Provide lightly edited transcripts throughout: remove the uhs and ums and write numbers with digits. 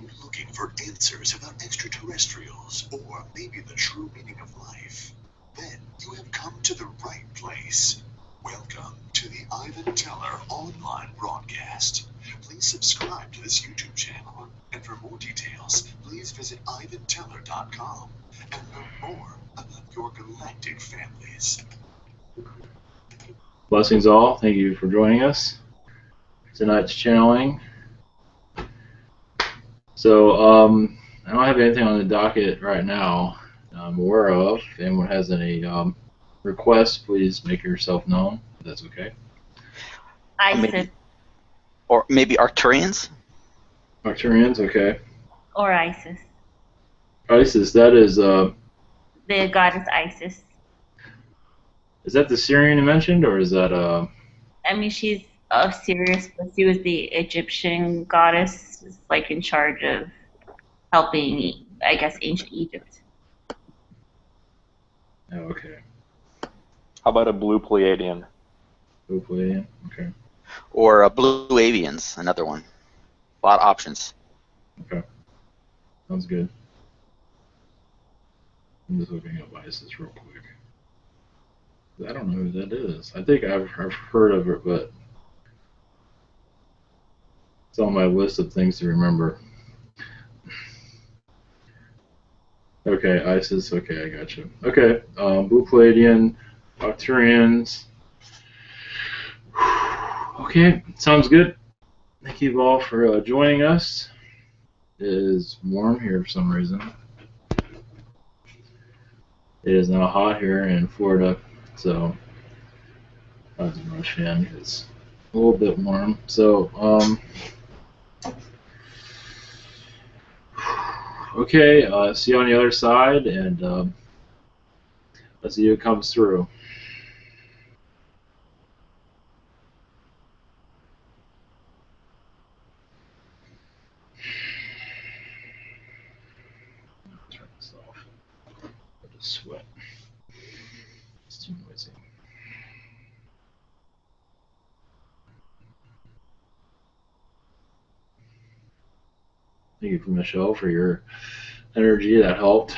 you looking for answers about extraterrestrials, or maybe the true meaning of life? Then you have come to the right place. Welcome to the Ivan Teller online broadcast. Please subscribe to this YouTube channel, and for more details, please visit ivanteller.com and learn more about your galactic families. Blessings all. Thank you for joining us. Tonight's channeling. So I don't have anything on the docket right now I'm aware of. If anyone has any requests, please make yourself known. If that's okay. Or maybe Arcturians? Arcturians, okay. Or Isis. Isis, that is... the goddess Isis. Is that the Syrian you mentioned, or is that... I mean, she's Sirius, but she was the Egyptian goddess, like in charge of helping, I guess, ancient Egypt. Oh, okay. How about a blue Pleiadian? Blue Pleiadian, okay. Or blue avians, another one. A lot of options. Okay. Sounds good. I'm just looking up Isis real quick. I don't know who that is. I think I've heard of her, but it's on my list of things to remember. Okay, Isis. Okay, I got you. Okay, Blue Pleiadian, Arcturians. Okay, sounds good. Thank you all for joining us. It is warm here for some reason. It is now hot here in Florida, so I have to rush in. It's a little bit warm. So, okay, see you on the other side, and let's see who comes through. Turn this off. I'll just sweat. It's too noisy. Thank you, Michelle, for your energy. That helped.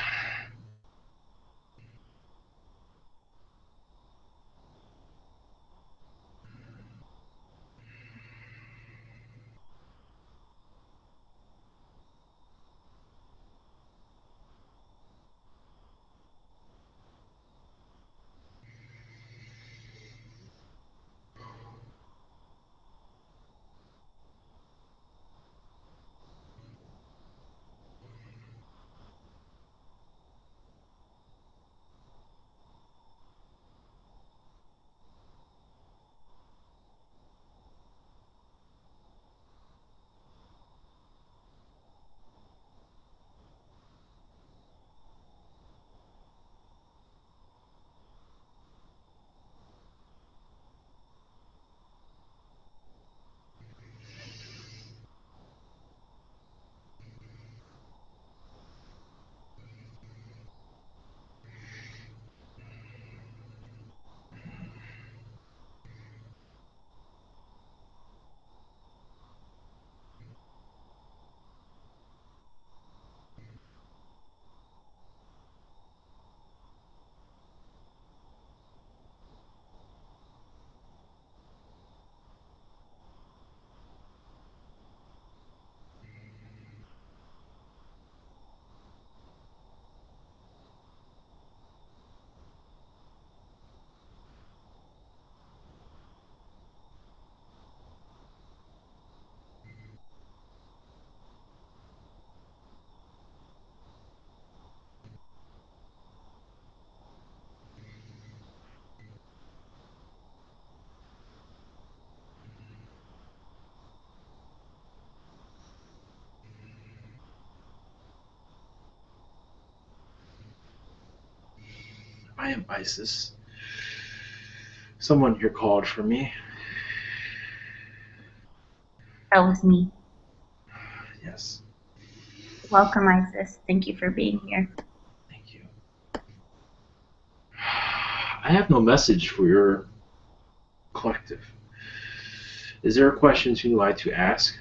I am Isis. Someone here called for me. That was me. Yes. Welcome, Isis. Thank you for being here. Thank you. I have no message for your collective. Is there questions you'd like to ask?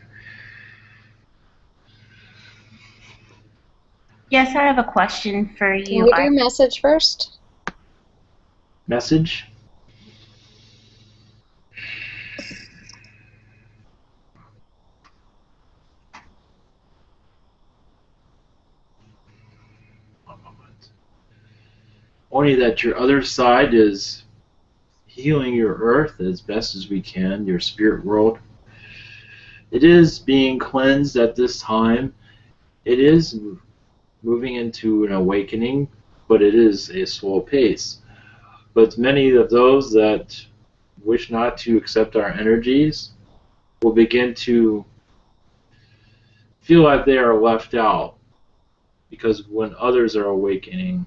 Yes, I have a question for Can you. we do message first? Message? One moment. Only that your other side is healing your earth as best as we can, your spirit world. It is being cleansed at this time. It is moving into an awakening, but it is a slow pace. But many of those that wish not to accept our energies will begin to feel like they are left out, because when others are awakening,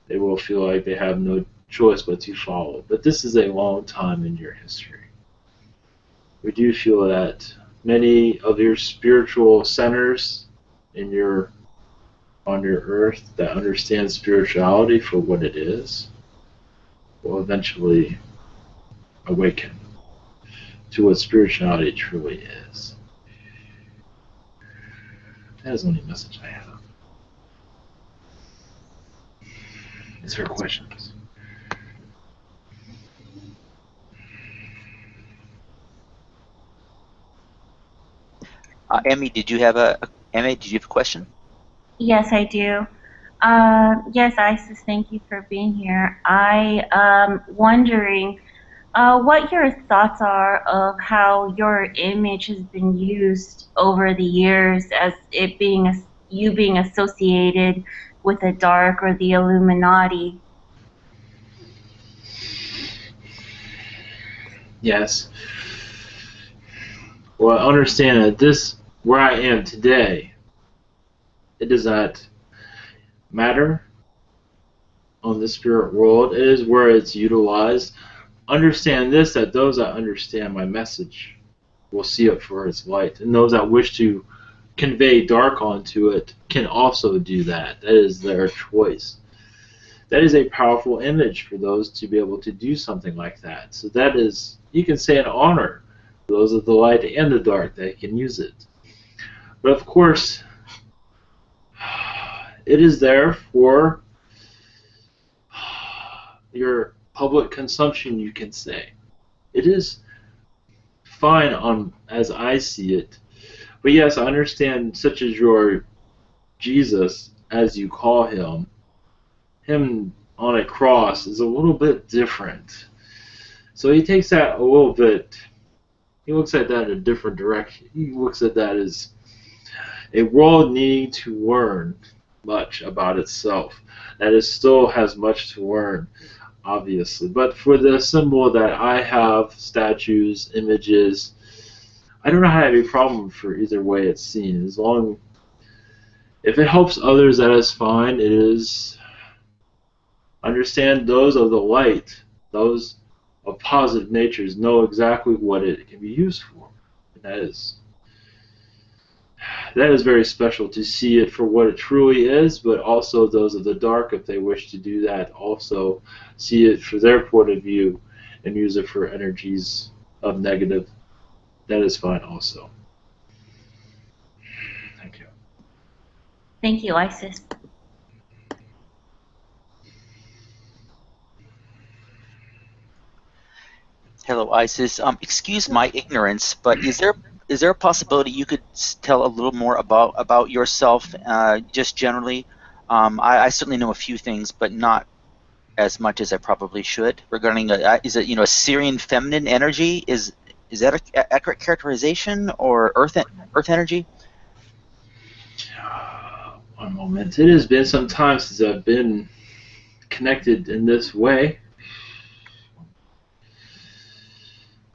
they will feel like they have no choice but to follow. But this is a long time in your history. We do feel that many of your spiritual centers in your on your earth that understand spirituality for what it is will eventually awaken to what spirituality truly is. That is the only message I have. Is there questions? Emmy, did you have a question? Yes, I do. Yes, Isis, thank you for being here. I am wondering what your thoughts are of how your image has been used over the years as it being you being associated with the dark or the Illuminati. Yes. Well, understand that this, where I am today, it does not matter on the spirit world. It is where it's utilized. Understand this, that those that understand my message will see it for its light, and those that wish to convey dark onto it can also do that. That is their choice. That is a powerful image for those to be able to do something like that. So that is, you can say, an honor for those of the light and the dark that can use it. But of course, it is there for your public consumption, you can say. It is fine on as I see it. But yes, I understand, such as your Jesus, as you call him on a cross is a little bit different. So he takes that a little bit, he looks at that in a different direction. He looks at that as a world needing to learn much about itself. That it still has much to learn, obviously. But for the symbol that I have, statues, images, I don't have any problem for either way it's seen. As long if it helps others, that is fine. It is, understand those of the light, those of positive natures know exactly what it can be used for. And that is very special to see it for what it truly is, but also those of the dark, if they wish to do that, also see it for their point of view and use it for energies of negative. That is fine also. Thank you. Thank you, Isis. Hello, Isis. Excuse my ignorance, but is there a possibility you could tell a little more about yourself, just generally? I certainly know a few things, but not as much as I probably should regarding is it a Syrian feminine energy? Is that an accurate characterization, or Earth energy? One moment. It has been some time since I've been connected in this way.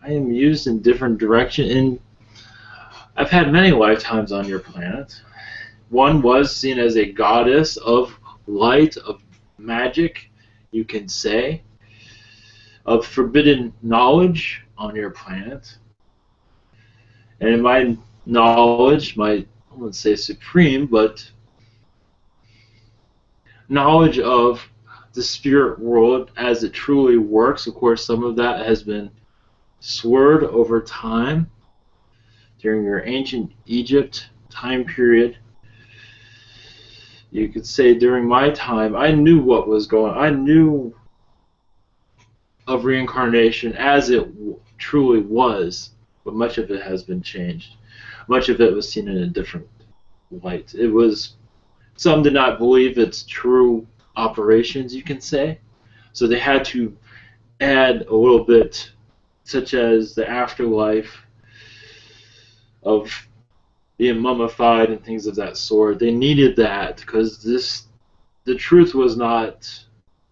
I am used in different directions, and I've had many lifetimes on your planet. One was seen as a goddess of light, of magic, you can say, of forbidden knowledge on your planet. And in my knowledge, I wouldn't say supreme, but knowledge of the spirit world as it truly works. Of course, some of that has been slurred over time during your ancient Egypt time period. you could say during my time, I knew what was going on. I knew of reincarnation as it truly was, but much of it has been changed. Much of it was seen in a different light. It was, some did not believe its true operations, you can say, so they had to add a little bit, such as the afterlife of being mummified and things of that sort. They needed that because the truth was not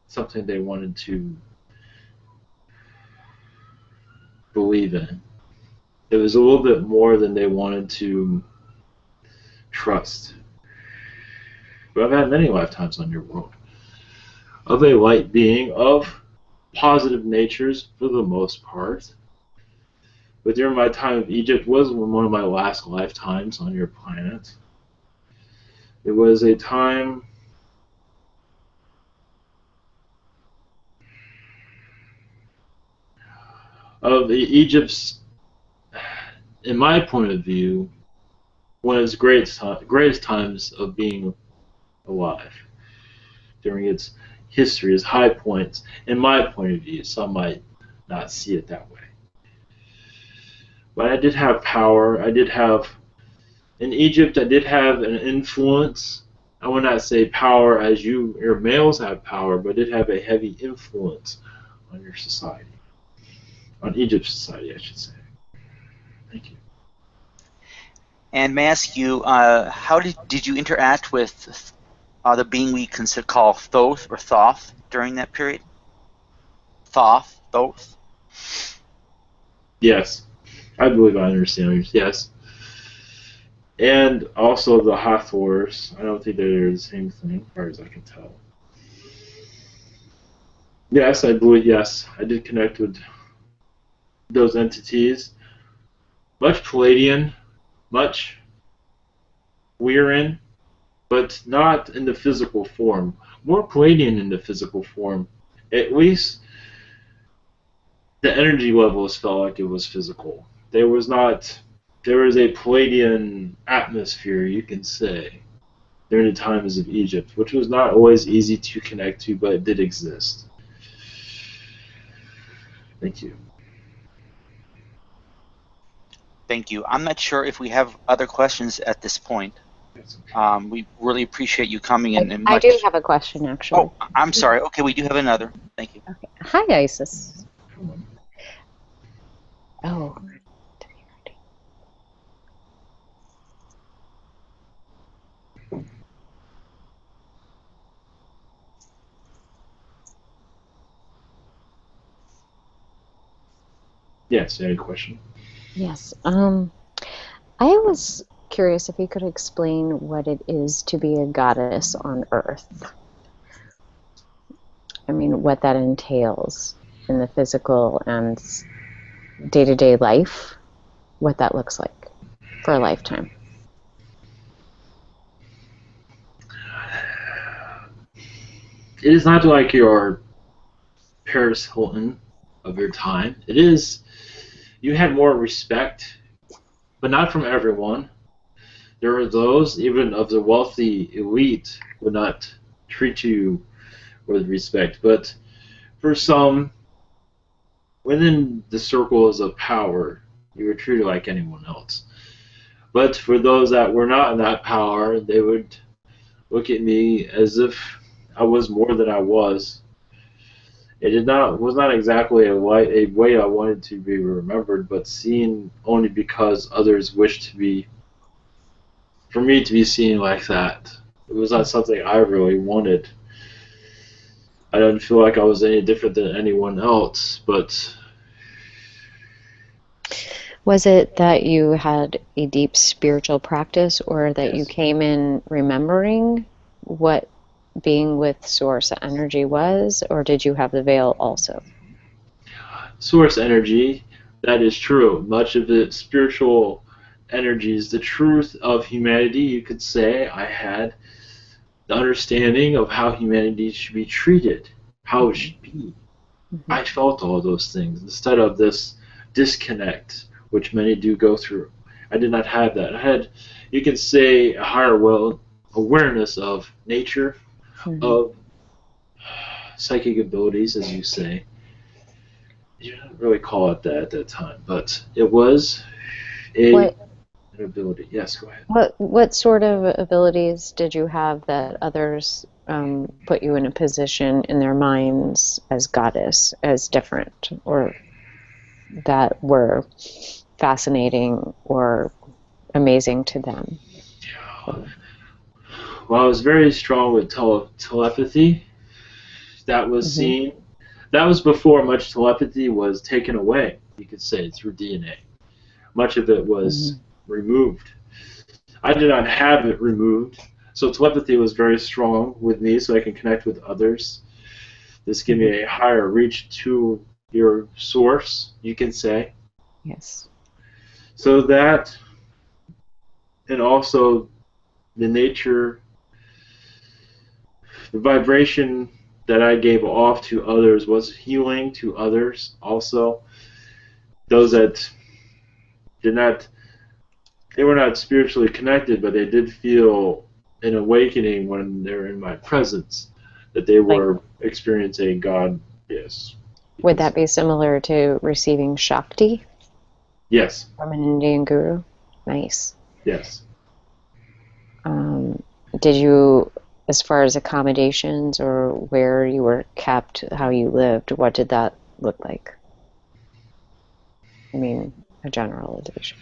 something they wanted to believe in. It was a little bit more than they wanted to trust. But I've had many lifetimes on your world of a light being of positive natures for the most part. But during my time of Egypt was one of my last lifetimes on your planet. It was a time of Egypt's, in my point of view, one of its greatest times of being alive. During its history, its high points, in my point of view. Some might not see it that way. But I did have power. I did have, in Egypt, I did have an influence. I would not say power as your males have power, but I did have a heavy influence on your society. On Egypt's society, I should say. Thank you. And may I ask you, how did you interact with the being we call Thoth or Thoth during that period? Thoth? Yes. I believe I understand. Yes. And also the Hathors. I don't think they're the same thing, as far as I can tell. Yes, I believe, yes. I did connect with those entities. Much Pleiadian, much Weird, but not in the physical form. More Pleiadian in the physical form. At least the energy levels felt like it was physical. There was a Pleiadian atmosphere, you can say, during the times of Egypt, which was not always easy to connect to, but it did exist. Thank you. Thank you. I'm not sure if we have other questions at this point. We really appreciate you coming in. I do have a question, actually. Oh, I'm sorry. Okay, we do have another. Thank you. Okay. Hi, Isis. Oh. Yes, any question? Yes. I was curious if you could explain what it is to be a goddess on Earth. I mean, what that entails in the physical and day-to-day life, what that looks like for a lifetime. It is not like your Paris Hilton of your time. It is, you had more respect, but not from everyone. There are those, even of the wealthy elite, would not treat you with respect. But for some, within the circles of power, you were treated like anyone else. But for those that were not in that power, they would look at me as if I was more than I was. It was not exactly a way I wanted to be remembered, but seen only because others wished for me to be seen like that. It was not something I really wanted. I didn't feel like I was any different than anyone else, but... Was it that you had a deep spiritual practice, or that you came in remembering what being with Source energy was, or did you have the veil also? Source energy, that is true. Much of it spiritual energies, the truth of humanity, you could say. I had the understanding of how humanity should be treated, how it should be. Mm-hmm. I felt all those things instead of this disconnect, which many do go through. I did not have that. I had, you can say, a higher will awareness of nature, of psychic abilities, as you say. You didn't really call it that at that time, but it was an ability. Yes, go ahead. What sort of abilities did you have that others put you in a position in their minds as goddess, as different, or that were fascinating or amazing to them? Well, I was very strong with telepathy. That was seen. That was before much telepathy was taken away, you could say, through DNA. Much of it was removed. I did not have it removed, so telepathy was very strong with me, so I can connect with others. This gave me a higher reach to your source, you can say. Yes. So that, and also the nature, the vibration that I gave off to others was healing to others also. Those that did not, they were not spiritually connected, but they did feel an awakening when they were in my presence, that they were experiencing God. Yes. Would that be similar to receiving Shakti? Yes. From an Indian guru? Nice. Yes. Did you, as far as accommodations or where you were kept, how you lived, what did that look like? I mean, a generalization.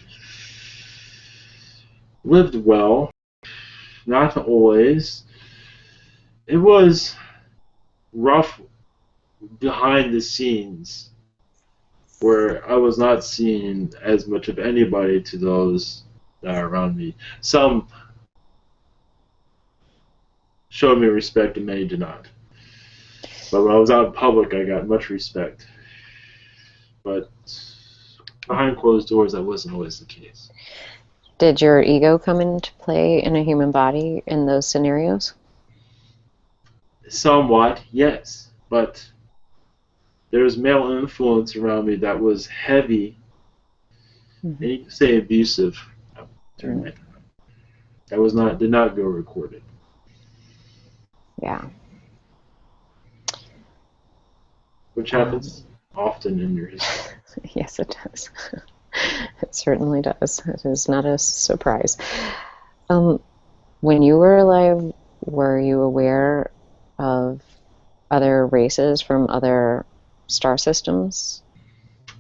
Lived well. Not always. It was rough behind the scenes, where I was not seeing as much of anybody to those that are around me. Some showed me respect and many did not. But when I was out in public, I got much respect. But behind closed doors, that wasn't always the case. Did your ego come into play in a human body in those scenarios? Somewhat, yes. But there was male influence around me that was heavy, and you could say abusive during that time. That did not go recorded. Yeah. Which happens often in your history. Yes, it does. It certainly does. It is not a surprise. When you were alive, were you aware of other races from other star systems?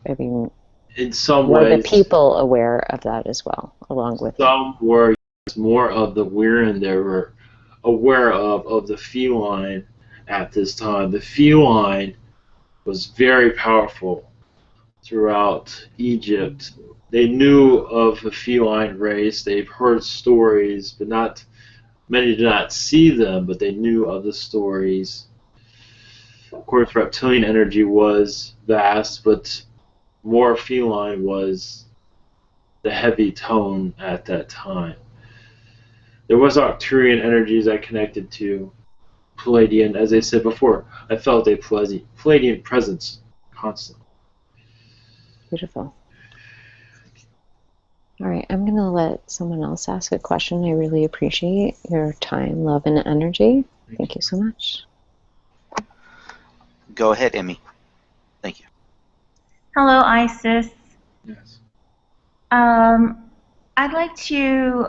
I mean, in some were ways, the people aware of that as well, along with some were more of the Weirin they were aware of the feline at this time. The feline was very powerful throughout Egypt. They knew of a feline race. They've heard stories, but not many did not see them, but they knew of the stories. Of course, reptilian energy was vast, but more feline was the heavy tone at that time. There was Arcturian energies I connected to. Pleiadian, as I said before, I felt a Pleiadian presence constantly. Beautiful. All right, I'm going to let someone else ask a question. I really appreciate your time, love, and energy. Thank you so much. Go ahead, Emmy. Thank you. Hello, Isis. Yes. I'd like to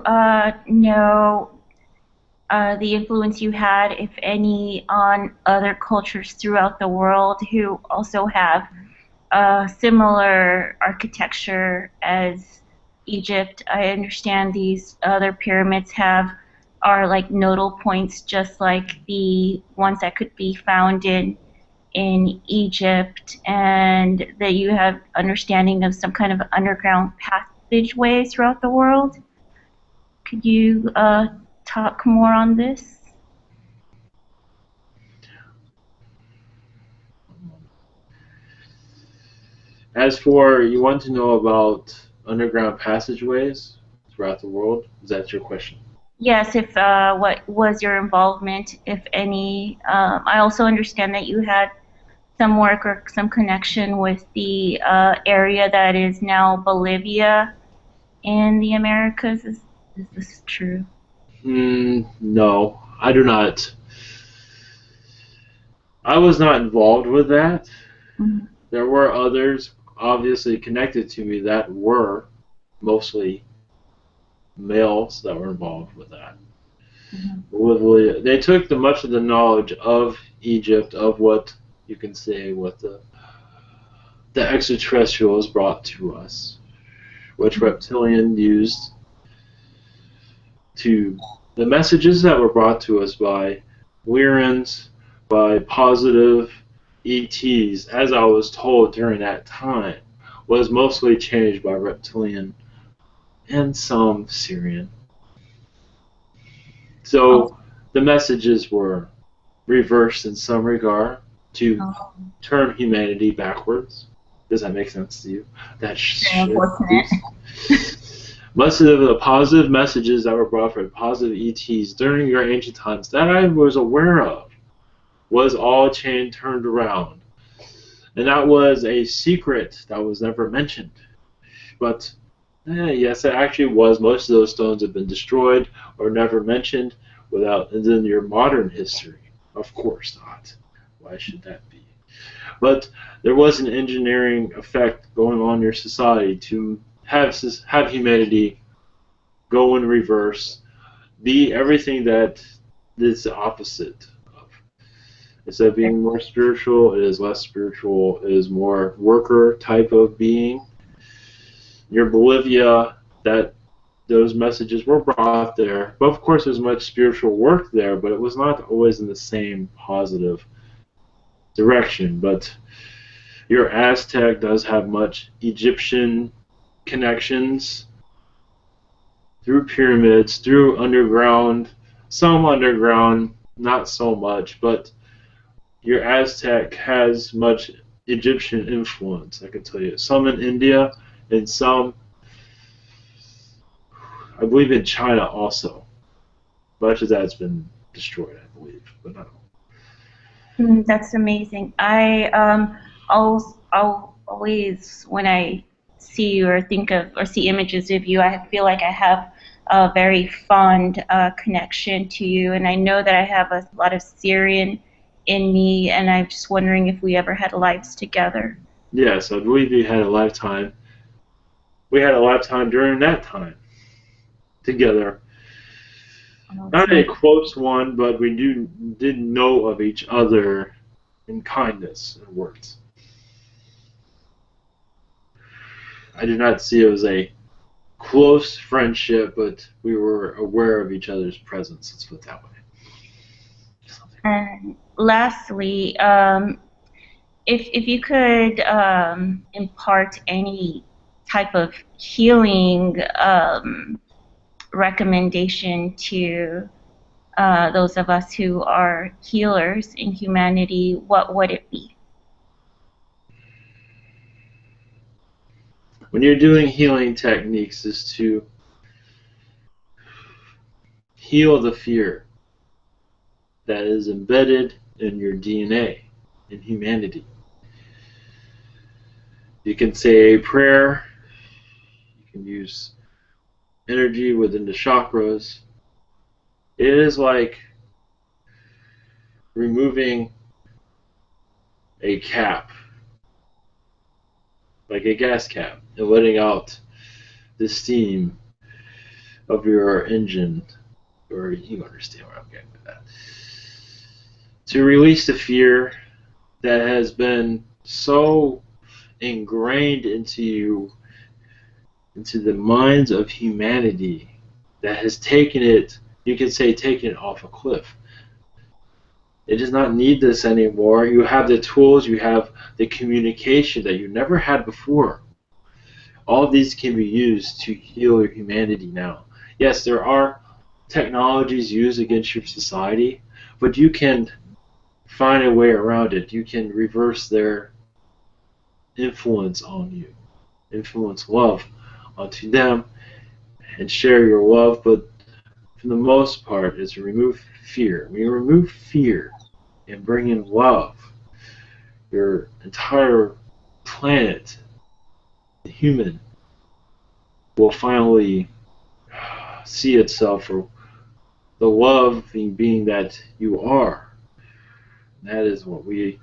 know the influence you had, if any, on other cultures throughout the world who also have similar architecture as Egypt. I understand these other pyramids are like nodal points, just like the ones that could be found in Egypt, and that you have understanding of some kind of underground passageways throughout the world. Could you talk more on this? As for, you want to know about underground passageways throughout the world? Is that your question? Yes, if what was your involvement, if any? I also understand that you had some work or some connection with the area that is now Bolivia in the Americas. Is this true? No, I do not. I was not involved with that. Mm-hmm. There were others obviously connected to me that were mostly males that were involved with that. Mm-hmm. They took much of the knowledge of Egypt, of what you can say, what the extraterrestrials brought to us, which Reptilian used to the messages that were brought to us by Lyrans, by positive ETs, as I was told during that time, was mostly changed by Reptilian and some Syrian. So the messages were reversed in some regard to turn humanity backwards. Does that make sense to you? That unfortunate. Most of the positive messages that were brought from positive ETs during your ancient times that I was aware of was all turned around. And that was a secret that was never mentioned. But yes, it actually was. Most of those stones have been destroyed or never mentioned in your modern history. Of course not. Why should that be? But there was an engineering effect going on in your society to have humanity go in reverse, be everything that is the opposite of. Instead of being more spiritual, it is less spiritual. It is more worker type of being. Your Bolivia, that those messages were brought there, but of course there's much spiritual work there, but it was not always in the same positive direction. But your Aztec does have much Egyptian connections through pyramids, through underground, some underground, not so much, but your Aztec has much Egyptian influence, I can tell you. Some in India, and some, I believe, in China also. Much of that's been destroyed, I believe, but not all. That's amazing. I'll always, when I see or think of or see images of you, I feel like I have a very fond connection to you, and I know that I have a lot of Syrian in me, and I'm just wondering if we ever had lives together. Yes, I believe you had a lifetime. We had a lifetime during that time together. Not a close one, but we did know of each other in kindness and words. I do not see it as a close friendship, but we were aware of each other's presence. Let's put it that way. And lastly, if you could impart any type of healing recommendation to those of us who are healers in humanity, what would it be? When you're doing healing techniques, is to heal the fear that is embedded in your DNA, in humanity. You can say a prayer, you can use energy within the chakras. It is like removing a cap, like a gas cap, and letting out the steam of your engine, or you understand where I'm getting with that. To release the fear that has been so ingrained into you, into the minds of humanity, that has taken it, you can say, taken it off a cliff. It does not need this anymore. You have the tools, you have the communication that you never had before. All of these can be used to heal your humanity now. Yes, there are technologies used against your society, but you can find a way around it. You can reverse their influence on you, influence love onto them, and share your love, but for the most part, is to remove fear. When you remove fear and bring in love, your entire planet, the human, will finally see itself for the loving being that you are. That is what we,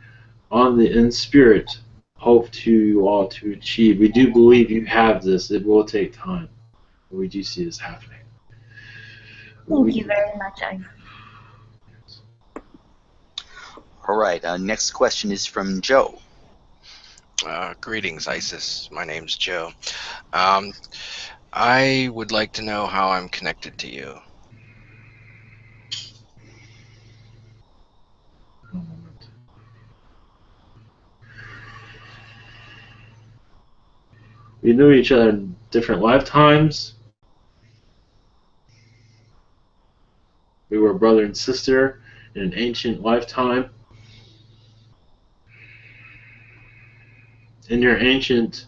on the in spirit, hope to you all to achieve. We do believe you have this. It will take time. But we do see this happening. Thank you very much, Isis. All right. Next question is from Joe. Greetings, Isis. My name's Joe. I would like to know how I'm connected to you. One moment. We knew each other in different lifetimes. We were brother and sister in an ancient lifetime. In your ancient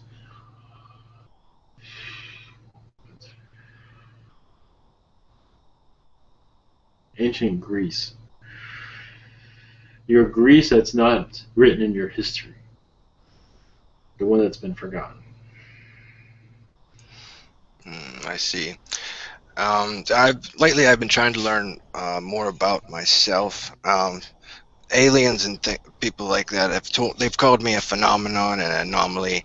Greece. Your Greece that's not written in your history. The one that's been forgotten. I see. Lately I've been trying to learn more about myself. Aliens and people like that they've called me a phenomenon and an anomaly,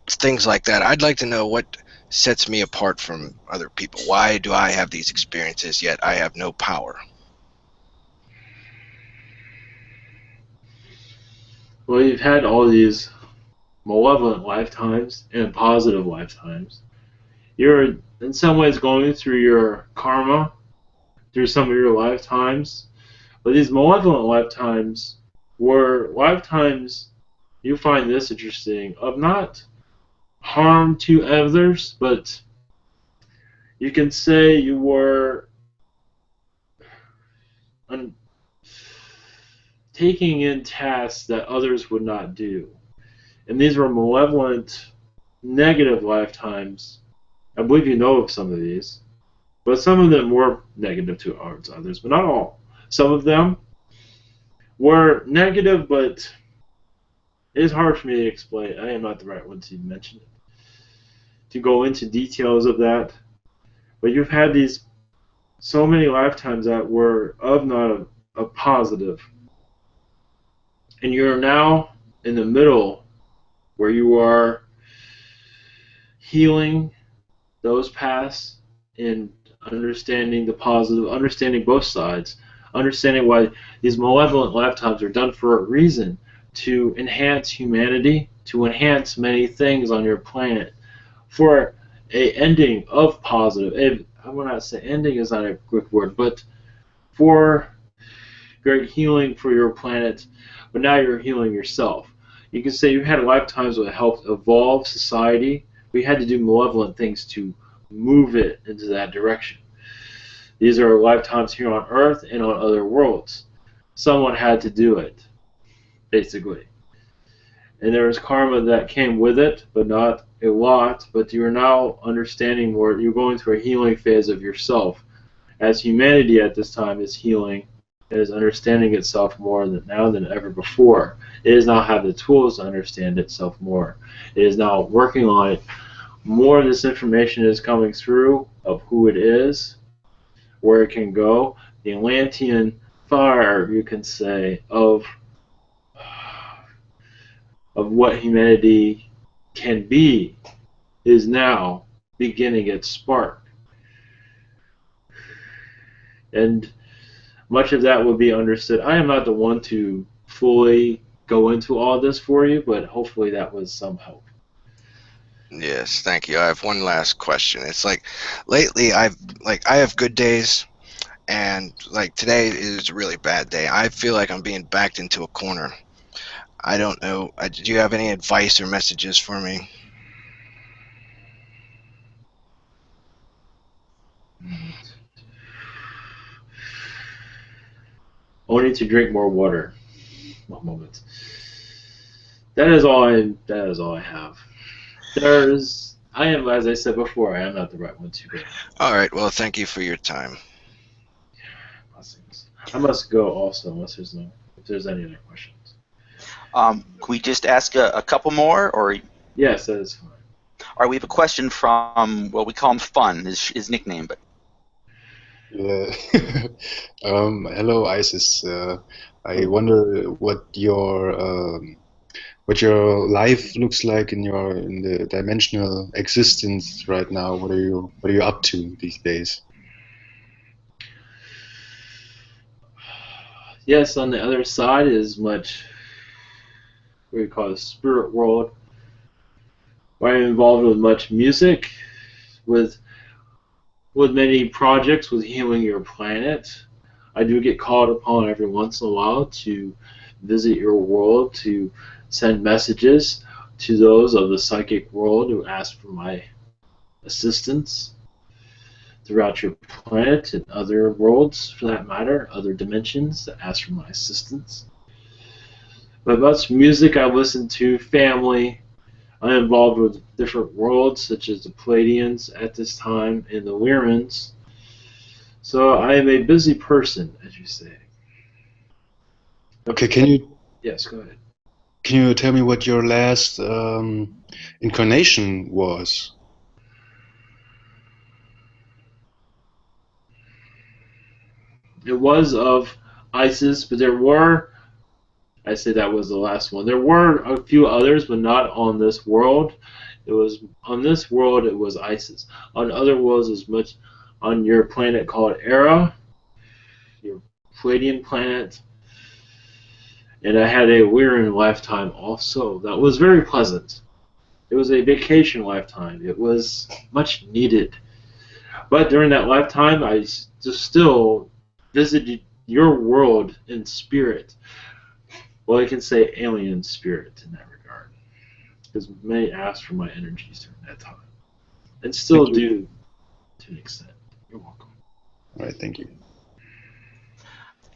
things like that. I'd like to know what sets me apart from other people. Why do I have these experiences yet I have no power? Well, you've had all these malevolent lifetimes and positive lifetimes. You're in some ways going through your karma through some of your lifetimes. But these malevolent lifetimes were lifetimes, you find this interesting, of not harm to others, but you can say you were taking in tasks that others would not do. And these were malevolent, negative lifetimes. I believe you know of some of these. But some of them were negative towards others, but not all. Some of them were negative, but it is hard for me to explain. I am not the right one to mention it, to go into details of that. But you've had these so many lifetimes that were of not a positive. And you're now in the middle where you are healing those paths and understanding the positive, understanding both sides, understanding why these malevolent lifetimes are done for a reason, to enhance humanity, to enhance many things on your planet, for a ending of positive. I will not say ending is not a quick word, but for great healing for your planet. But now you're healing yourself. You can say you had lifetimes that helped evolve society. We had to do malevolent things to move it into that direction. These are lifetimes here on Earth and on other worlds. Someone had to do it, basically. And there was karma that came with it, but not a lot. But you are now understanding more. You're going through a healing phase of yourself. As humanity at this time is healing, it is understanding itself more now than ever before. It does now have the tools to understand itself more. It is now working on it. More of this information is coming through of who it is, where it can go. The Atlantean fire, you can say, of what humanity can be is now beginning its spark. And much of that will be understood. I am not the one to fully go into all this for you, but hopefully that was some help. Yes, thank you. I have one last question. It's like lately I have good days, and like today is a really bad day. I feel like I'm being backed into a corner. I don't know. Do you have any advice or messages for me? I need to drink more water. One moment. That is all I have. I am, as I said before, I am not the right one to go. All right. Well, thank you for your time. I must go also, unless if there's any other questions. Can we just ask a couple more, or? Yes, that is fine. All right, we have a question from, well, we call him Fun, his nickname, but. Yeah. Hello, Isis. I wonder what your life looks like in the dimensional existence right now. What are you up to these days? Yes, on the other side is much what we call the spirit world, where I'm involved with much music, with many projects with healing your planet. I do get called upon every once in a while to visit your world, to send messages to those of the psychic world who ask for my assistance throughout your planet and other worlds, for that matter, other dimensions that ask for my assistance. But much music I listen to, family. I'm involved with different worlds, such as the Pleiadians at this time and the Lyrans. So I am a busy person, as you say. Okay, can you Yes, go ahead. can you tell me what your last incarnation was? It was of Isis, but there were, I say that was the last one. There were a few others, but not on this world. It was on this world. It was Isis. On other worlds, as much on your planet called Era, your Pleiadian planet, and I had a Lyran lifetime also. That was very pleasant. It was a vacation lifetime. It was much needed. But during that lifetime, I still visited your world in spirit. Well, I can say alien spirit in that regard, because many asked for my energies during that time, and still do to an extent. You're welcome. All right, thank you.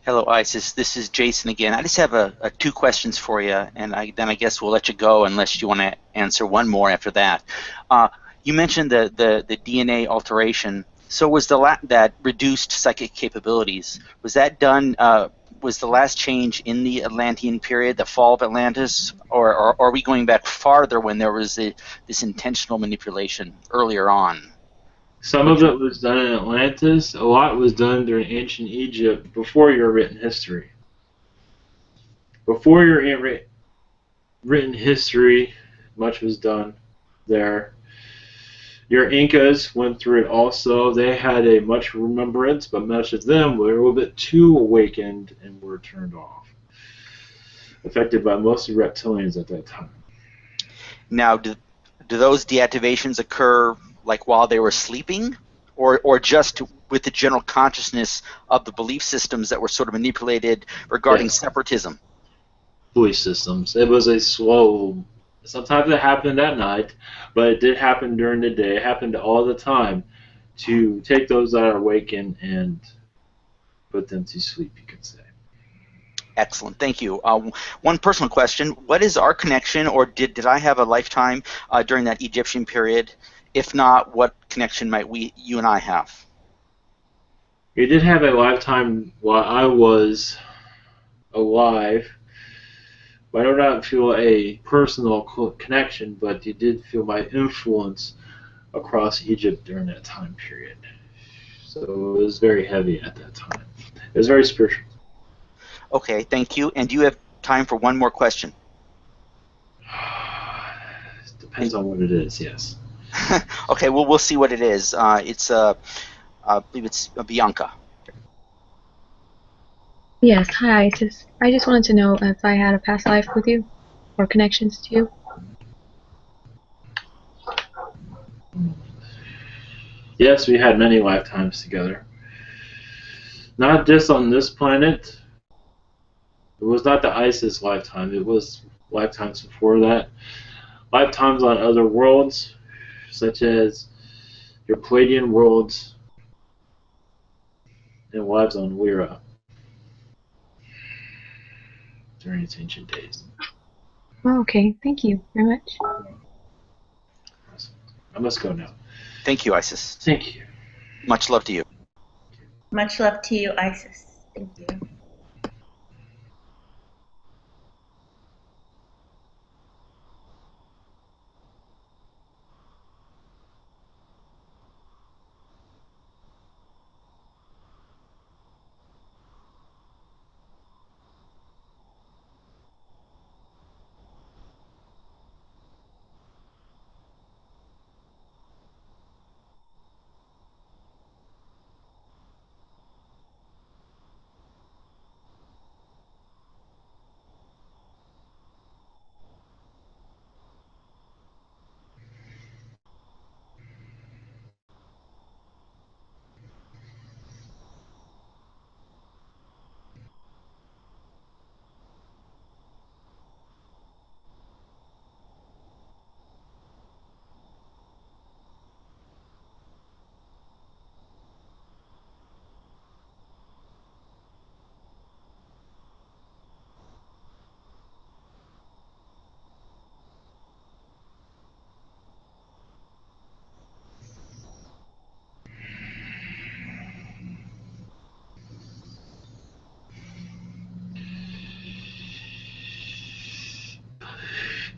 Hello, Isis. This is Jason again. I just have two questions for you, and then I guess we'll let you go unless you want to answer one more after that. You mentioned the DNA alteration. So was that reduced psychic capabilities? Was that done? Was the last change in the Atlantean period, the fall of Atlantis, or are we going back farther when there was this intentional manipulation earlier on? Some of it was done in Atlantis. A lot was done during ancient Egypt before your written history. Before your written history, much was done there. Your Incas went through it also. They had a much remembrance, but much of them were a little bit too awakened and were turned off. Affected by mostly reptilians at that time. Now, do those deactivations occur like while they were sleeping, or just with the general consciousness of the belief systems that were sort of manipulated regarding separatism? Belief systems. It was a slow. Sometimes it happened at night, but it did happen during the day. It happened all the time to take those that are awakened and put them to sleep, you could say. Excellent, thank you. One personal question: what is our connection, or did I have a lifetime during that Egyptian period? If not, what connection might you and I have? You did have a lifetime while I was alive, but I do not feel a personal connection, but you did feel my influence across Egypt during that time period. So it was very heavy at that time. It was very spiritual. Okay, thank you. And do you have time for one more question? Depends on what it is, yes. Okay, well, we'll see what it is. It's, I believe it's Bianca. Yes, hi Isis. I just wanted to know if I had a past life with you, or connections to you. Yes, we had many lifetimes together. Not just on this planet. It was not the Isis lifetime. It was lifetimes before that. Lifetimes on other worlds, such as your Pleiadian worlds and lives on Lyra during its ancient days. Oh, okay, thank you very much. I must go now. Thank you, Isis. Thank you. Much love to you. Much love to you, Isis. Thank you.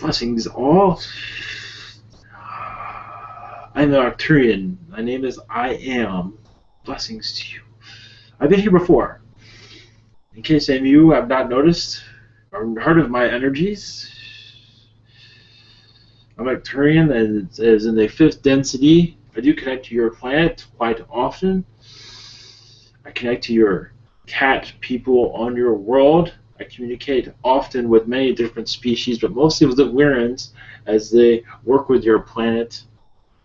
Blessings all. I'm an Arcturian. My name is I Am. Blessings to you. I've been here before. In case any of you have not noticed or heard of my energies, I'm Arcturian and it is in the 5th density. I do connect to your planet quite often. I connect to your cat people on your world. I communicate often with many different species, but mostly with the Wirrans as they work with your planet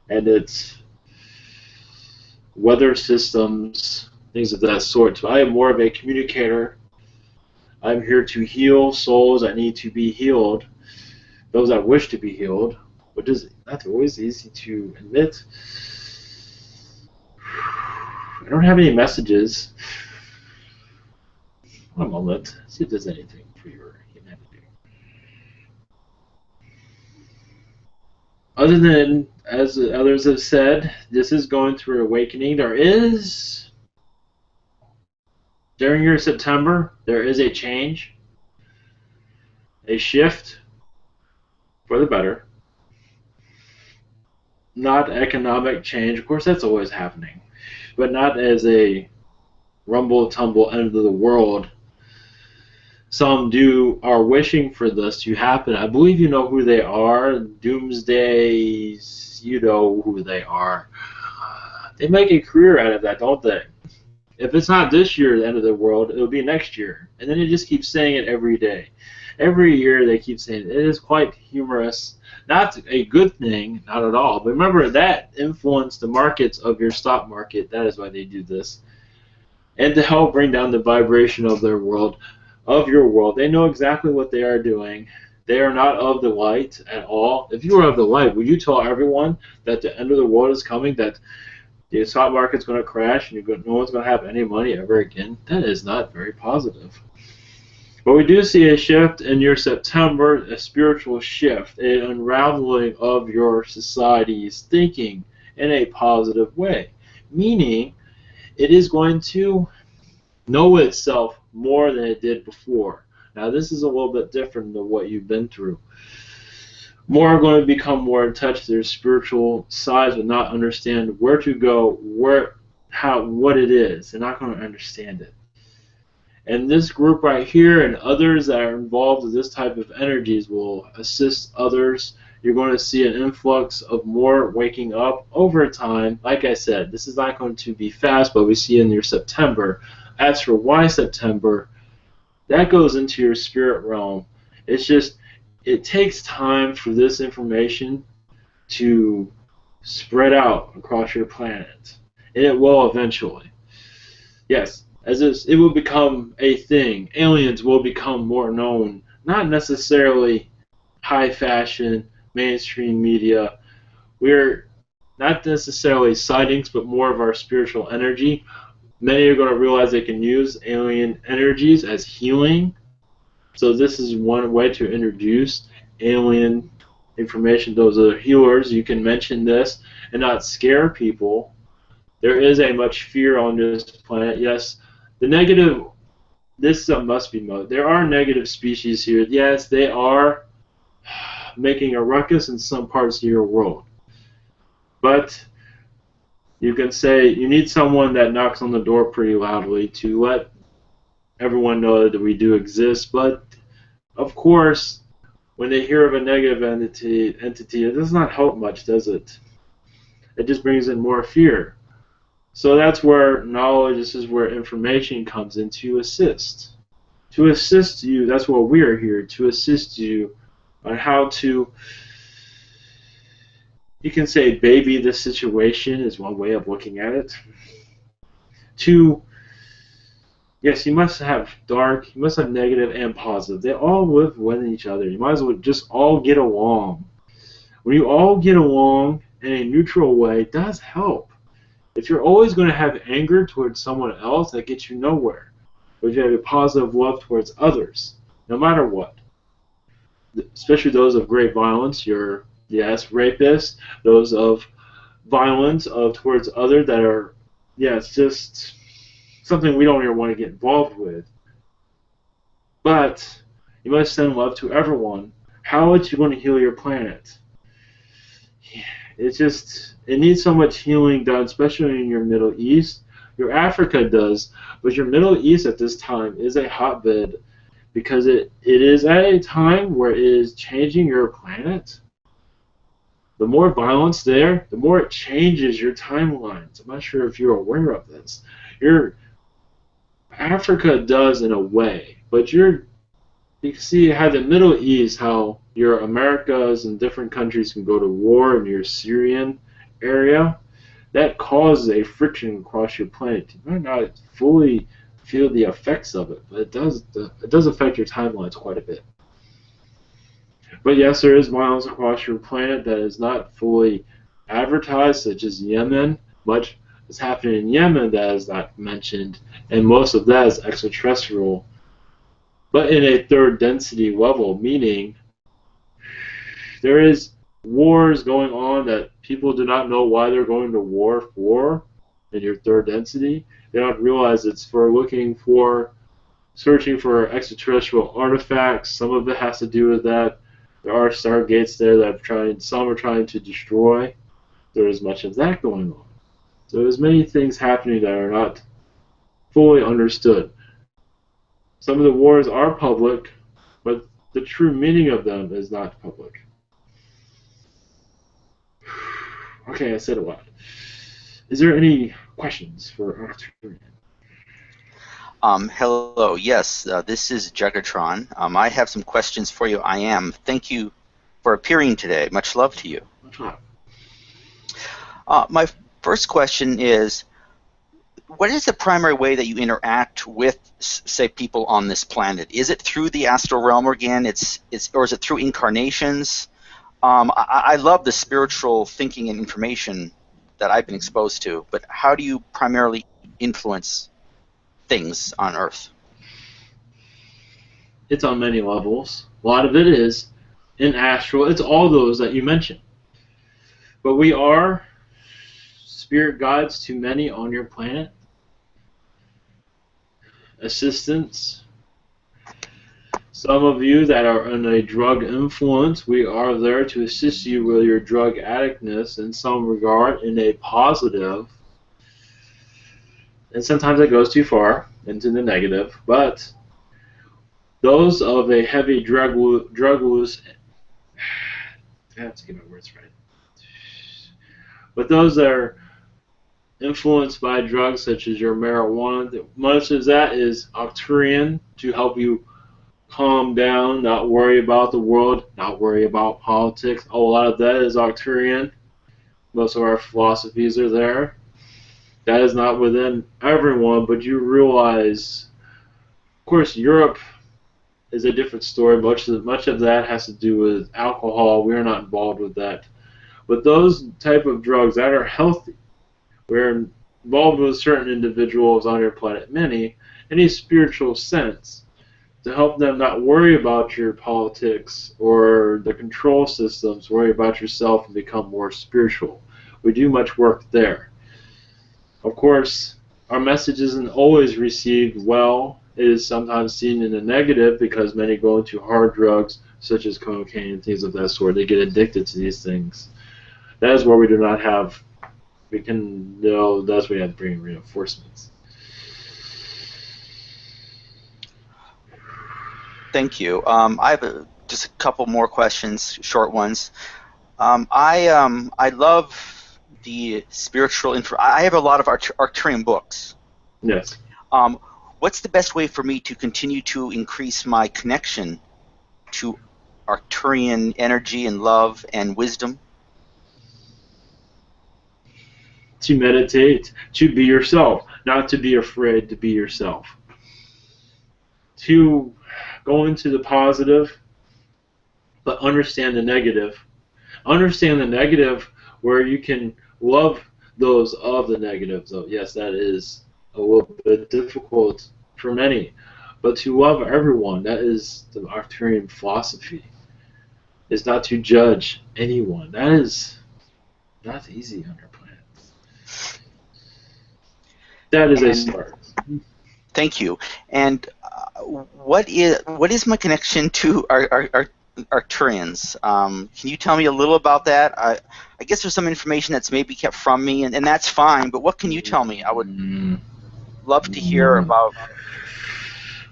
and its weather systems, things of that sort. So I am more of a communicator. I'm here to heal souls that need to be healed, those that wish to be healed, which is not always easy to admit. I don't have any messages. One moment, see if there's anything for your humanity. Other than, as others have said, this is going through awakening. There is, during your September, there is a change, a shift for the better. Not economic change, of course that's always happening, but not as a rumble tumble end of the world. Some are wishing for this to happen. I believe you know who they are. Doomsdays, you know who they are. They make a career out of that, don't they? If it's not this year, the end of the world, it'll be next year. And then they just keep saying it every day. Every year they keep saying it. It is quite humorous. Not a good thing, not at all. But remember, that influenced the markets of your stock market. That is why they do this. And to help bring down the vibration of their world, of your world. They know exactly what they are doing. They are not of the light at all. If you were of the light, would you tell everyone that the end of the world is coming, that the stock market's going to crash and no one's going to have any money ever again? That is not very positive. But we do see a shift in your September, a spiritual shift, an unraveling of your society's thinking in a positive way. Meaning, it is going to know itself more than it did before. Now, this is a little bit different than what you've been through. More are going to become more in touch with their spiritual sides, but not understand where to go, what it is. They're not going to understand it. And this group right here and others that are involved with this type of energies will assist others. You're going to see an influx of more waking up over time. Like I said, this is not going to be fast, but we see in your September. As for why September, that goes into your spirit realm. It's just, it takes time for this information to spread out across your planet. And it will eventually. Yes, it will become a thing. Aliens will become more known. Not necessarily high fashion, mainstream media. We're not necessarily sightings, but more of our spiritual energy. Many are going to realize they can use alien energies as healing. So this is one way to introduce alien information. Those are healers. You can mention this and not scare people. There is a much fear on this planet. Yes, the negative, this must be known. There are negative species here. Yes, they are making a ruckus in some parts of your world. But you can say you need someone that knocks on the door pretty loudly to let everyone know that we do exist. But of course, when they hear of a negative entity, it does not help much, does it? It just brings in more fear. So that's where knowledge, this is where information comes in to assist. To assist you, that's what we are here, to assist you on how to, you can say baby the situation is one way of looking at it. Yes, you must have dark, you must have negative and positive. They all live with each other. You might as well just all get along. When you all get along in a neutral way, it does help. If you're always going to have anger towards someone else, that gets you nowhere. But if you have a positive love towards others, no matter what, especially those of great violence, your rapists, those of violence towards others that are, it's just something we don't even want to get involved with. But you must send love to everyone. how are you going to heal your planet? It's just, it needs so much healing done, especially in your Middle East. Your Africa does, but your Middle East at this time is a hotbed because it is at a time where it is changing your planet. The more violence there, the more it changes your timelines. I'm not sure if you're aware of this. Your Africa does in a way, but you see how the Middle East, how your Americas and different countries can go to war in your Syrian area. That causes a friction across your planet. You might not fully feel the effects of it, but it does affect your timelines quite a bit. But yes, there is violence across your planet that is not fully advertised, such as Yemen. Much is happening in Yemen that is not mentioned, and most of that is extraterrestrial, but in a third density level, meaning there is wars going on that people do not know why they're going to war for in your third density. They don't realize it's for searching for extraterrestrial artifacts. Some of it has to do with that. There are stargates there that some are trying to destroy. There is much of that going on. So there's many things happening that are not fully understood. Some of the wars are public, but the true meaning of them is not public. Okay, I said a lot. Is there any questions for Arcturian? Hello, yes, this is Jugatron. I have some questions for you. Thank you for appearing today. Much love to you. Much love. My first question is, what is the primary way that you interact with, say, people on this planet? Is it through the astral realm again? Or is it through incarnations? I love the spiritual thinking and information that I've been exposed to, but how do you primarily influence things on Earth? It's on many levels. A lot of it is in astral. It's all those that you mentioned. But we are spirit guides to many on your planet. Assistants. Some of you that are in a drug influence, we are there to assist you with your drug addictness in some regard, in a positive. And sometimes it goes too far into the negative. But those of a heavy drug use, I have to get my words right. But those that are influenced by drugs such as your marijuana, much of that is Arcturian to help you calm down, not worry about the world, not worry about politics. A lot of that is Arcturian. Most of our philosophies are there. That is not within everyone, but you realize, of course, Europe is a different story. Much of that has to do with alcohol. We are not involved with that. But those type of drugs that are healthy, we're involved with certain individuals on your planet, many, in a spiritual sense, to help them not worry about your politics or the control systems, worry about yourself and become more spiritual. We do much work there. Of course, our message isn't always received well. It is sometimes seen in the negative because many go into hard drugs such as cocaine and things of that sort. They get addicted to these things. That is where we do not have, that's where we have to bring in reinforcements. Thank you. I have just a couple more questions, short ones. I love the spiritual info. I have a lot of Arcturian books. Yes. What's the best way for me to continue to increase my connection to Arcturian energy and love and wisdom? To meditate, to be yourself, not to be afraid to be yourself. To go into the positive, but understand the negative. Understand the negative where you can love those of the negative. So yes, that is a little bit difficult for many. But to love everyone, that is the Arcturian philosophy. Is not to judge anyone. That is not easy on our planet. That is a start. Thank you. And what is my connection to Arcturians. Can you tell me a little about that? I guess there's some information that's maybe kept from me, and that's fine, but what can you tell me? I would love to hear about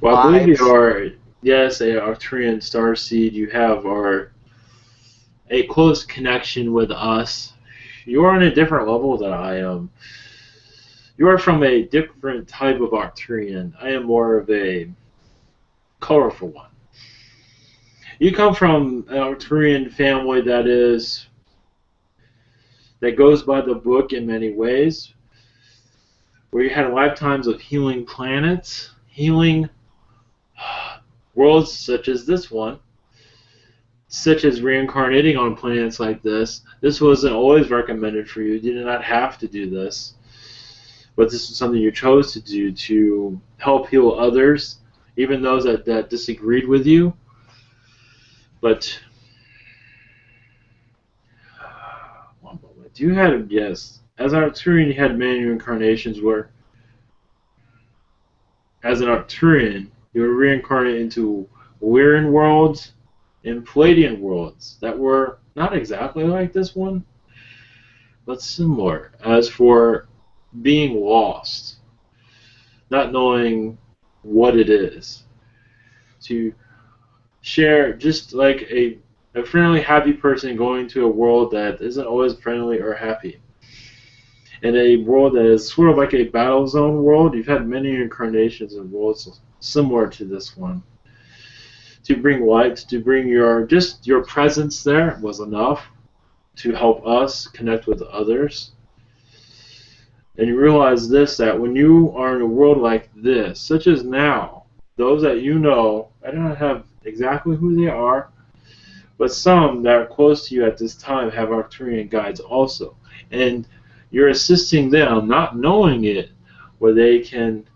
Well, I believe you lives. are, yes, a Arcturian starseed. You have a close connection with us. You are on a different level than I am. You are from a different type of Arcturian. I am more of a colorful one. You come from an Arcturian family that goes by the book in many ways, where you had lifetimes of healing planets, healing worlds such as this one, such as reincarnating on planets like this. This wasn't always recommended for you. You did not have to do this. But this is something you chose to do to help heal others, even those that disagreed with you. But one moment. You had, yes, as an Arcturian, you had many reincarnations where, as an Arcturian, you were reincarnated into Lyran worlds and Pleiadian worlds that were not exactly like this one, but similar. As for being lost, not knowing what it is, to share just like a friendly, happy person going to a world that isn't always friendly or happy. In a world that is sort of like a battle zone world, you've had many incarnations of worlds similar to this one. To bring light, to bring your presence there was enough to help us connect with others. And you realize this, that when you are in a world like this, such as now, those that you know, I don't have exactly who they are, but some that are close to you at this time have Arcturian guides also. And you're assisting them, not knowing it, where they can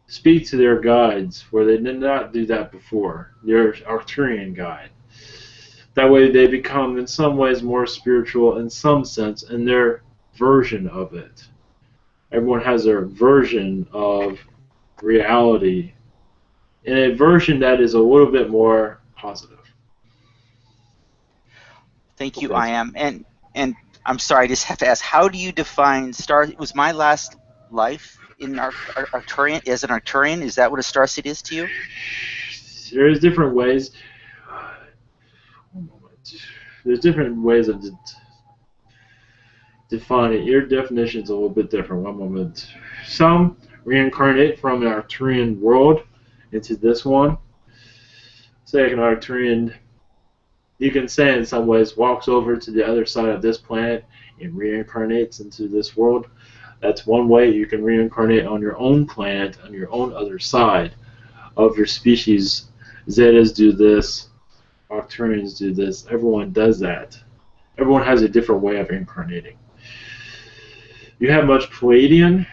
speak to their guides, where they did not do that before, their Arcturian guide. That way they become, in some ways, more spiritual in some sense, in their version of it. Everyone has their version of reality, in a version that is a little bit more positive. Thank you, I am. And I'm sorry, I just have to ask, how do you define star? Was my last life in Arcturian as an Arcturian? Is that what a starseed is to you? There's different ways. There's different ways of defining it. Your definition is a little bit different. One moment. Some reincarnate from an Arcturian world into this one. Say an Arcturian, you can say in some ways, walks over to the other side of this planet and reincarnates into this world. That's one way you can reincarnate on your own planet, on your own other side of your species. Zetas do this, Arcturians do this, everyone does that. Everyone has a different way of incarnating. You have much Pleiadian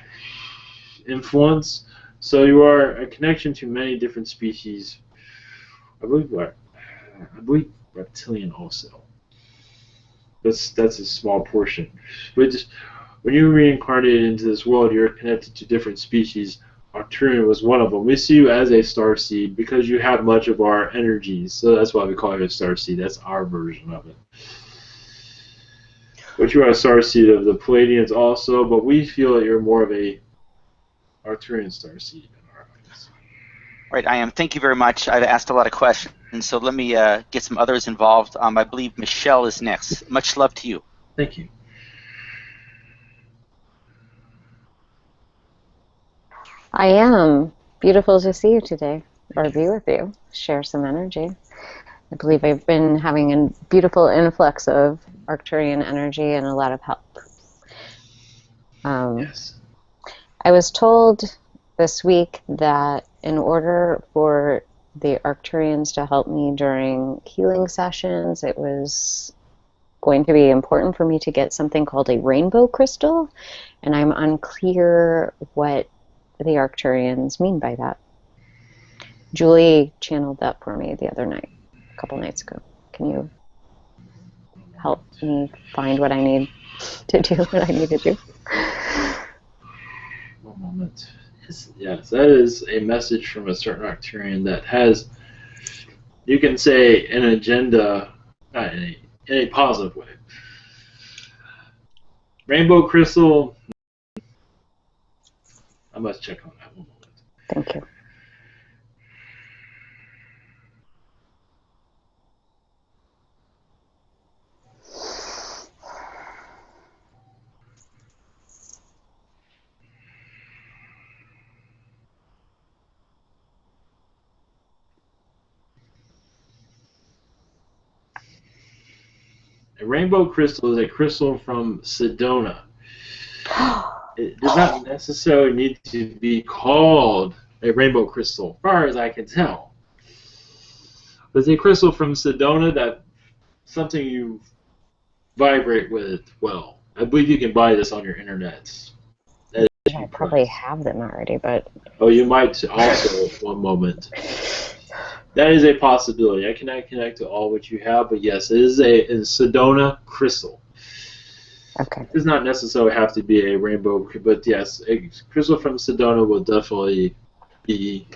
influence, so you are a connection to many different species. I believe reptilian also. That's a small portion. But just when you reincarnated into this world, you're connected to different species. Arcturian was one of them. We see you as a starseed because you have much of our energies, so that's why we call you a starseed. That's our version of it. But you are a starseed of the Pleiadians also, but we feel that you're more of a Arcturian starseed in our eyes. Right, I am. Thank you very much. I've asked a lot of questions, so let me get some others involved. I believe Michelle is next. Much love to you. Thank you. I am. Beautiful to see you today, or be with you, share some energy. I believe I've been having a beautiful influx of Arcturian energy and a lot of help. Yes. I was told this week that in order for the Arcturians to help me during healing sessions, it was going to be important for me to get something called a rainbow crystal, and I'm unclear what the Arcturians mean by that. Julie channeled that for me the other night, a couple nights ago. Can you help me find what I need to do, what I need to do? One moment. Yes, that is a message from a certain Arcturian that has You can say an agenda, not in a positive way. Rainbow crystal, I must check on that one moment. Thank you. A rainbow crystal is a crystal from Sedona. It does not necessarily need to be called a rainbow crystal, as far as I can tell. But it's a crystal from Sedona that something you vibrate with well. I believe you can buy this on your internet. I probably have them already, but... Oh, you might also, one moment. That is a possibility. I cannot connect to all what you have, but yes, it is a Sedona crystal. Okay. It does not necessarily have to be a rainbow, but yes, a crystal from Sedona will definitely be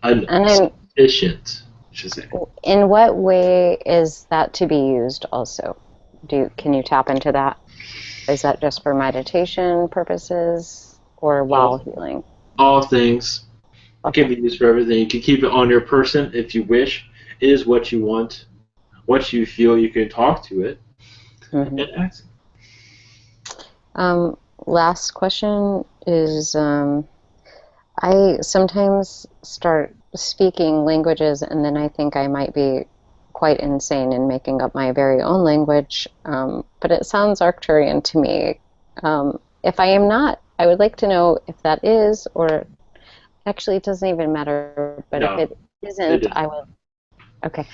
sufficient, I should say. In what way is that to be used also? Can you tap into that? Is that just for meditation purposes or while healing? All things. Okay. It can be used for everything. You can keep it on your person if you wish. It is what you want. What you feel, you can talk to it. Mm-hmm. And ask. Last question is, I sometimes start speaking languages and then I think I might be quite insane in making up my very own language, but it sounds Arcturian to me. If I am not, I would like to know if that is, or actually it doesn't even matter, but No, if it isn't, I would, okay.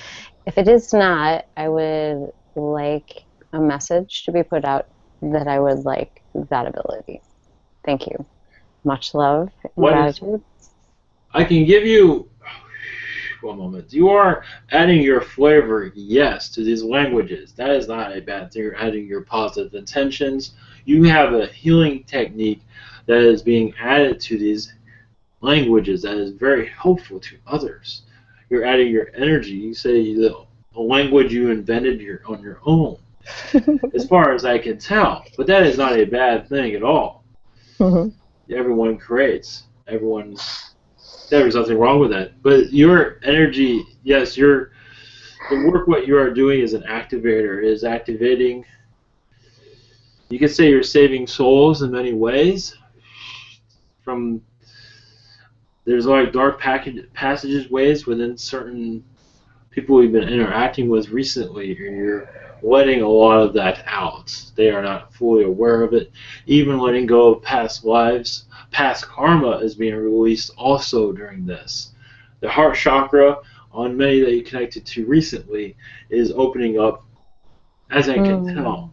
If it is not, I would like a message to be put out that I would like that ability. Thank you. Much love and gratitude. I can give you... One moment. You are adding your flavor, yes, to these languages. That is not a bad thing. You're adding your positive intentions. You have a healing technique that is being added to these languages that is very helpful to others. You're adding your energy. You say the language you invented on your own, as far as I can tell. But that is not a bad thing at all. Mm-hmm. Everyone creates. There's nothing wrong with that. But your energy, yes, the work what you are doing is an activator. It is activating. You could say you're saving souls in many ways. There's like dark passages ways within certain people we've been interacting with recently, and you're letting a lot of that out. They are not fully aware of it. Even letting go of past lives. Past karma is being released also during this. The heart chakra, on many that you connected to recently, is opening up, as I can tell.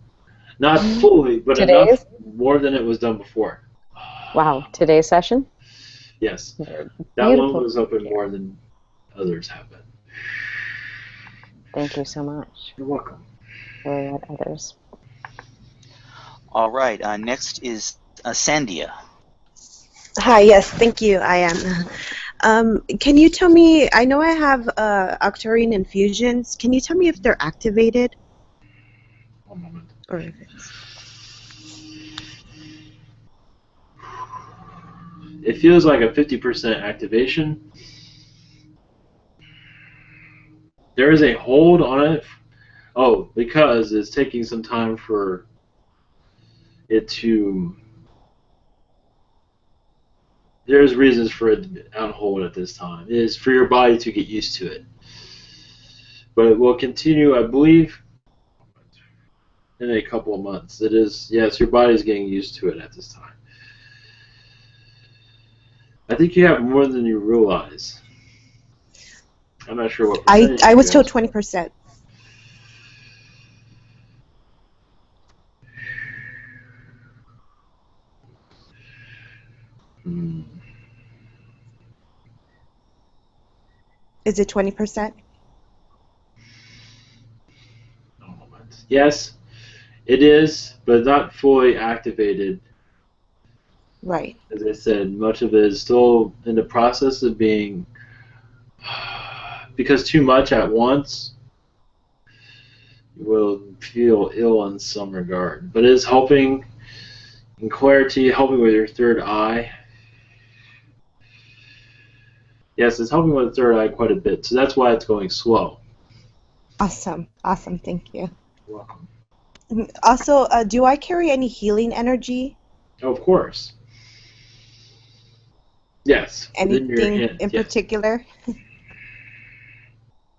Not fully, but enough, more than it was done before. Wow, today's session? Yes. That Beautiful. one was open more than others have been. Thank you so much. You're welcome. For others. All right, next is Sandia. Hi, yes, thank you. I am. Can you tell me, I know I have Arcturian infusions. Can you tell me if they're activated? One moment. Or if it's... It feels like a 50% activation. There is a hold on it. Oh, because it's taking some time for it to... There's reasons for it to be on hold at this time. It is for your body to get used to it. But it will continue, I believe, in a couple of months. It is, yes, your body's getting used to it at this time. I think you have more than you realize. I'm not sure what percentage. I was told 20%. Is it 20%? Yes, it is, but not fully activated. Right. As I said, much of it is still in the process of being because too much at once, you will feel ill in some regard. But it is helping in clarity, helping with your third eye. Yes, it's helping with the third eye quite a bit, so that's why it's going slow. Awesome. Awesome. Thank you. You're welcome. Also, do I carry any healing energy? Oh, of course. Yes. Within your Anything hands, in yes. particular?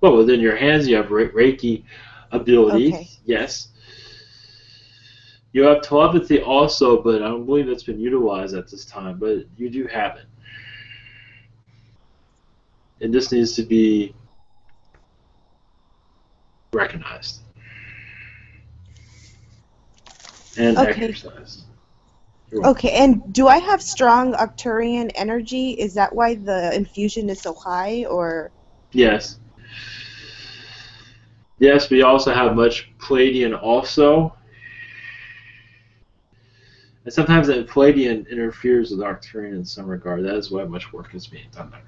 Well, within your hands, you have Reiki abilities. Okay. Yes. You have telepathy also, but I don't believe it's been utilized at this time. But you do have it. And this needs to be recognized and exercised. Okay, and do I have strong Arcturian energy? Is that why the infusion is so high, or? Yes. Yes, we also have much Pleiadian also. And sometimes that Pleiadian interferes with Arcturian in some regard. That is why much work is being done there.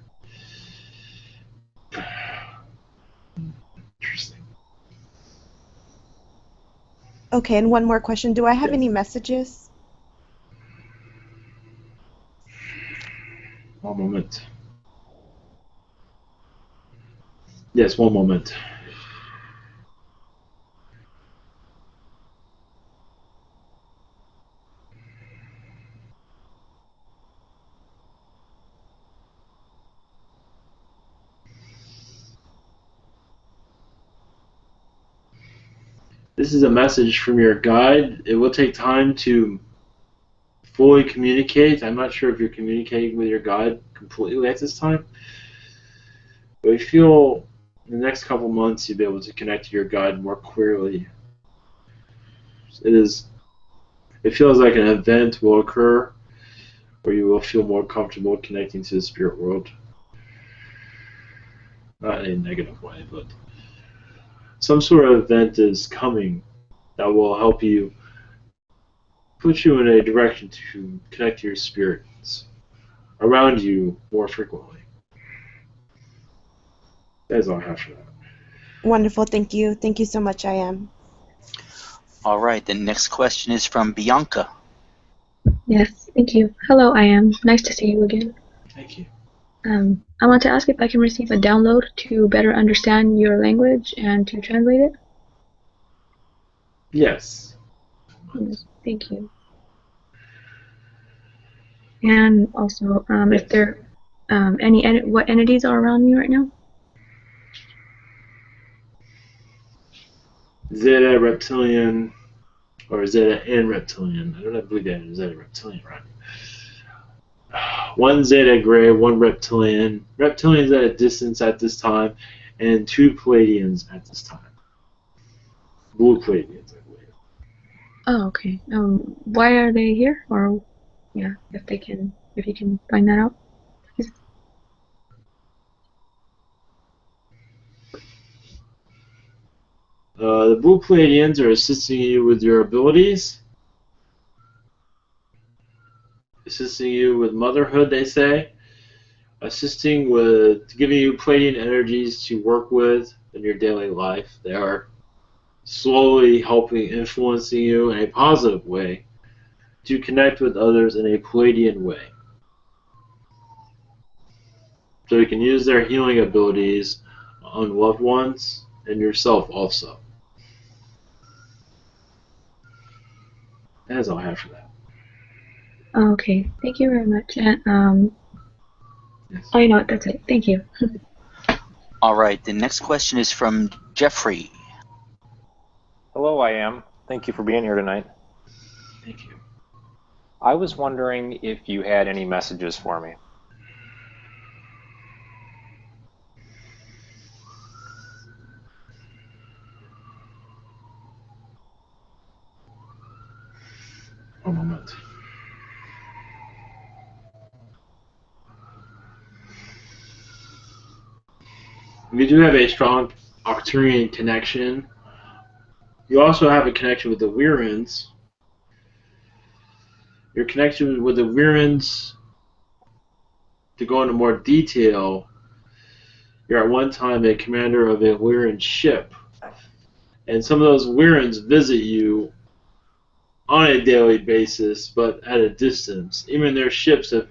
Interesting. Okay, and one more question. Do I have Yes. any messages? One moment. Yes, one moment. This is a message from your guide. It will take time to fully communicate. I'm not sure if you're communicating with your guide completely at this time. But I feel in the next couple months you'll be able to connect to your guide more clearly. It feels like an event will occur where you will feel more comfortable connecting to the spirit world. Not in a negative way, but some sort of event is coming that will help you, put you in a direction to connect to your spirits around you more frequently. That's all I have for that. Wonderful, thank you. Thank you so much, I am. All right, the next question is from Bianca. Yes, thank you. Hello, I am. Nice to see you again. Thank you. I want to ask if I can receive a download to better understand your language and to translate it. Yes. Yes, thank you. And also, Yes. if there what entities are around me right now? Zeta Reptilian, or Zeta and Reptilian. I don't believe that is Zeta Reptilian, right? One Zeta Gray, one Reptilian. Reptilians at a distance at this time, and two Pleiadians at this time. Blue Pleiadians, I believe. Oh, okay. Why are they here? Or, yeah, if you can find that out. The Blue Pleiadians are assisting you with your abilities, assisting you with motherhood, they say, assisting with giving you Pleiadian energies to work with in your daily life. They are slowly helping, influencing you in a positive way to connect with others in a Pleiadian way. So you can use their healing abilities on loved ones and yourself also. That's all I have for that. Okay, thank you very much. And, Yes. oh, you know what, that's it. Thank you. All right, the next question is from Jeffrey. Hello, I am. Thank you for being here tonight. Thank you. I was wondering if you had any messages for me. One moment. We do have a strong Arcturian connection. You also have a connection with the Weirins. Your connection with the Weirins, to go into more detail, you're at one time a commander of a Lyran ship. And some of those Lyrans visit you on a daily basis, but at a distance. Even their ships have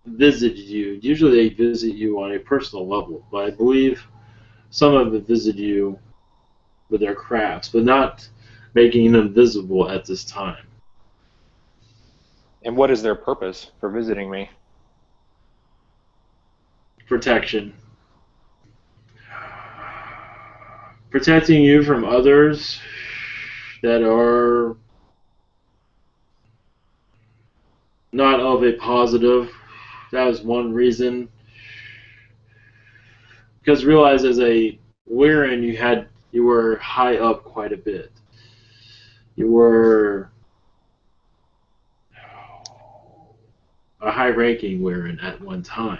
visited you. Usually they visit you on a personal level, but I believe some of them visit you with their crafts, but not making them visible at this time. And what is their purpose for visiting me? Protection. Protecting you from others that are not of a positive. That is one reason. Because realize as a Lyran you were high up quite a bit. You were a high-ranking Lyran at one time.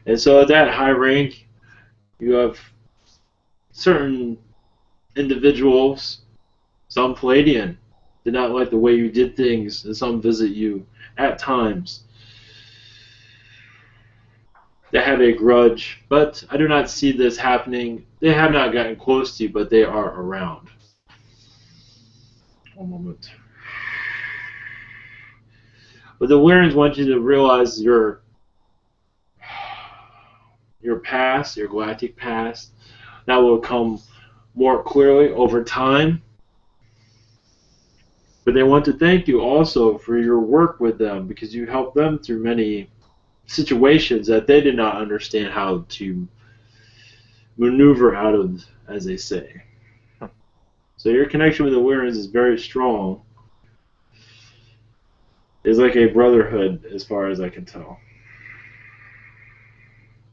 And so at that high rank, you have certain individuals, some Pleiadian, did not like the way you did things, and some visit you at times. They have a grudge, but I do not see this happening. They have not gotten close to you, but they are around. One moment. But the Lyrans want you to realize your past, your galactic past. That will come more clearly over time. But they want to thank you also for your work with them, because you helped them through many situations that they did not understand how to maneuver out of, as they say. So your connection with the Lyrans is very strong. It's like a brotherhood as far as I can tell.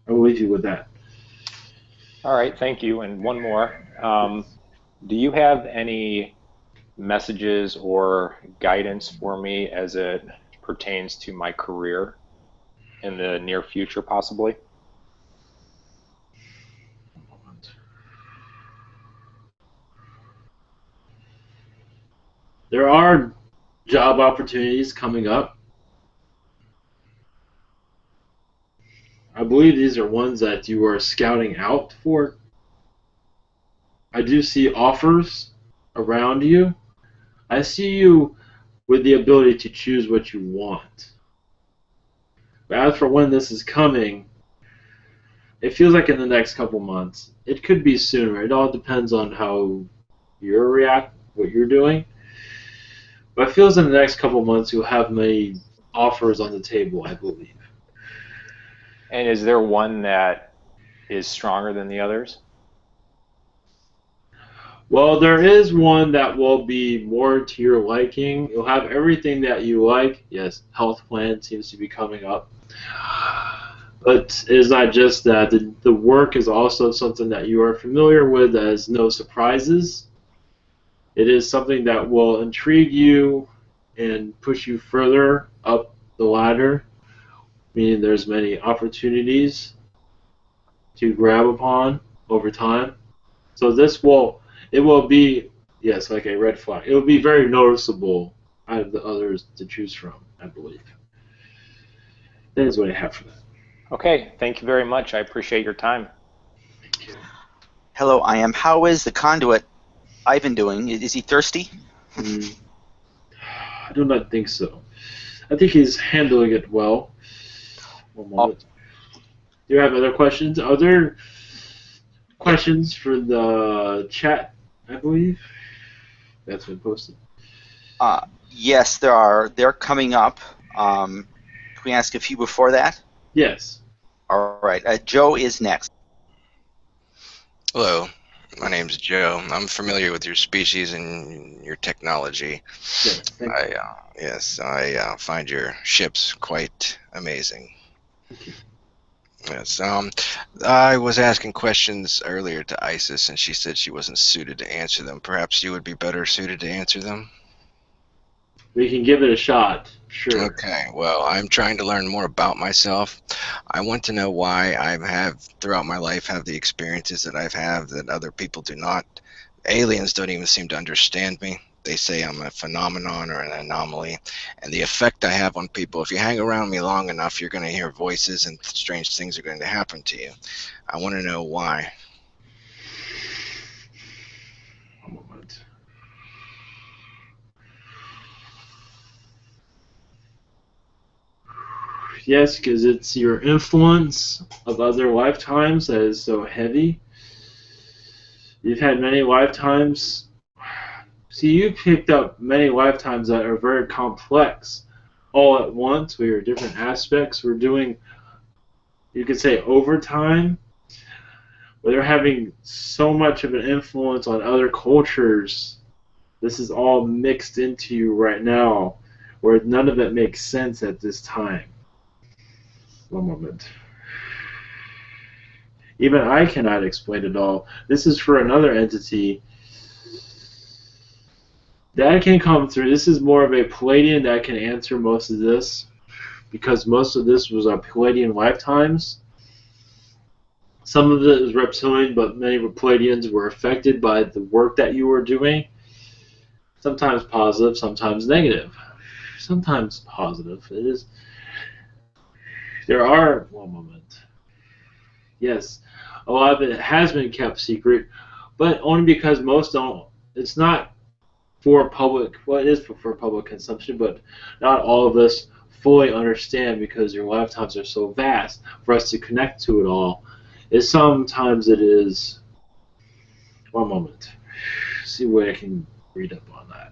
I will leave you with that. All right, thank you. And one more. Do you have any messages or guidance for me as it pertains to my career in the near future, possibly? There are job opportunities coming up. I believe these are ones that you are scouting out for. I do see offers around you. I see you with the ability to choose what you want. But as for when this is coming, it feels like in the next couple months. It could be sooner. It all depends on how you react, what you're doing. But it feels in the next couple months you'll have many offers on the table, I believe. And is there one that is stronger than the others? Well, there is one that will be more to your liking. You'll have everything that you like. Yes, health plan seems to be coming up. But it's not just that. The work is also something that you are familiar with as no surprises. It is something that will intrigue you and push you further up the ladder, meaning there's many opportunities to grab upon over time. So it will be, yes, like a red flag. It will be very noticeable out of the others to choose from, I believe. That is what I have for that. Okay, thank you very much. I appreciate your time. Thank you. Hello, I am. How is the conduit Ivan doing? Is he thirsty? I do not think so. I think he's handling it well. One moment. Do you have other questions? Are there questions for the chat, I believe? That's been posted. Yes, there are. They're coming up. Can we ask a few before that? Yes. All right. Joe is next. Hello, my name's Joe. I'm familiar with your species and your technology. Yes, thank you. I find your ships quite amazing. Thank you. Yes. I was asking questions earlier to Isis, and she said she wasn't suited to answer them. Perhaps you would be better suited to answer them? We can give it a shot, sure. Okay, well, I'm trying to learn more about myself. I want to know why I have, throughout my life, have the experiences that I've had that other people do not. Aliens don't even seem to understand me. they say I'm a phenomenon or an anomaly, and the effect I have on people. If you hang around me long enough, you're going to hear voices and strange things are going to happen to you. I want to know why. A moment. Yes, because it's your influence of other lifetimes that is so heavy. You've had many lifetimes. See, you picked up many lifetimes that are very complex all at once with your different aspects. We're doing, you could say, overtime, where they're having so much of an influence on other cultures. This is all mixed into you right now, where none of it makes sense at this time. One moment. Even I cannot explain it all. This is for another entity that can come through. This is more of a Pleiadian that can answer most of this, because most of this was our Pleiadian lifetimes. Some of it is reptilian, but many Pleiadians were affected by the work that you were doing. Sometimes positive, sometimes negative. Sometimes positive. It is. There are. One moment. Yes, a lot of it has been kept secret, but only because most don't. It's not for public. Well, it is for public consumption, but not all of us fully understand because your lifetimes are so vast for us to connect to it all. Sometimes it is. One moment. See what I can read up on that.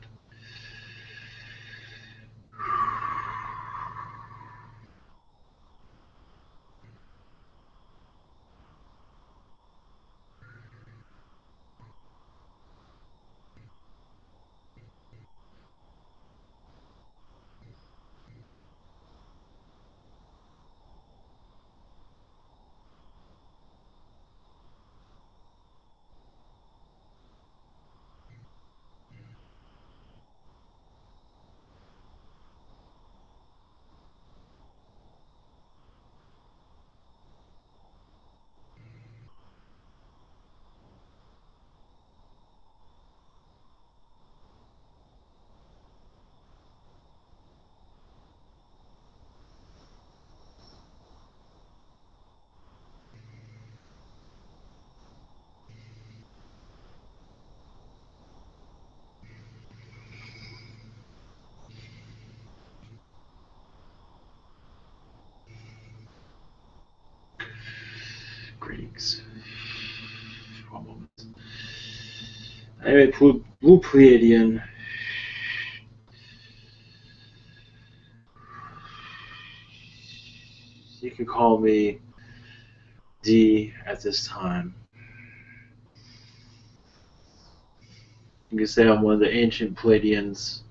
Greeks. One moment. I'm a blue Pleiadian. You can call me D at this time. You can say I'm one of the ancient Pleiadians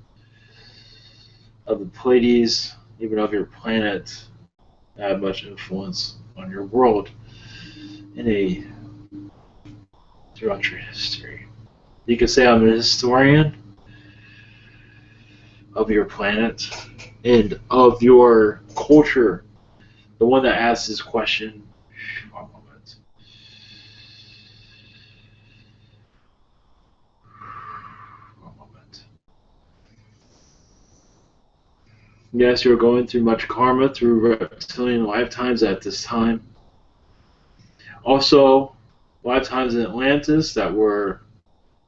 of the Pleiades, even of your planet, that have much influence on your world throughout your history. You can say I'm a historian of your planet and of your culture. The one that asked this question. One moment. One moment. Yes, you're going through much karma through reptilian lifetimes at this time. Also, lifetimes in Atlantis that were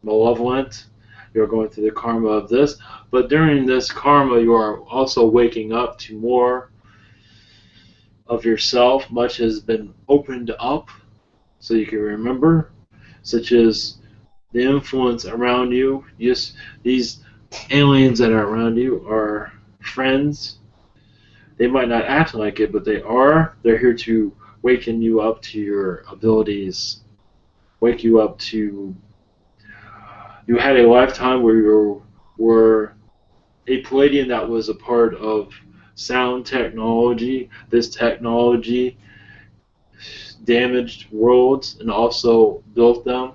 malevolent. You're going through the karma of this. But during this karma, you are also waking up to more of yourself. Much has been opened up so you can remember, such as the influence around you. Just these aliens that are around you are friends. They might not act like it, but they are. They're here to waken you up to your abilities, wake you up to. You had a lifetime where you were a Pleiadian that was a part of sound technology. This technology damaged worlds and also built them.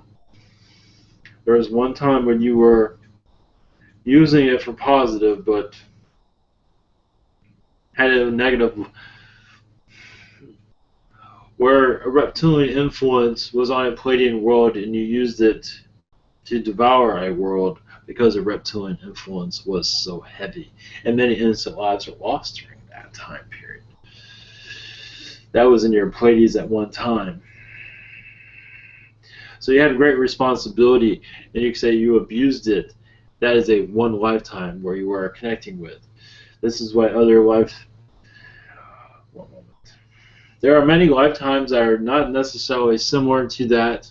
There was one time when you were using it for positive, but had a negative, where a reptilian influence was on a Pleiadian world and you used it to devour a world because the reptilian influence was so heavy, and many innocent lives were lost during that time period. That was in your Pleiades at one time. So you had great responsibility, and you could say you abused it. That is a one lifetime where you are connecting with. This is why other life. One moment. There are many lifetimes that are not necessarily similar to that,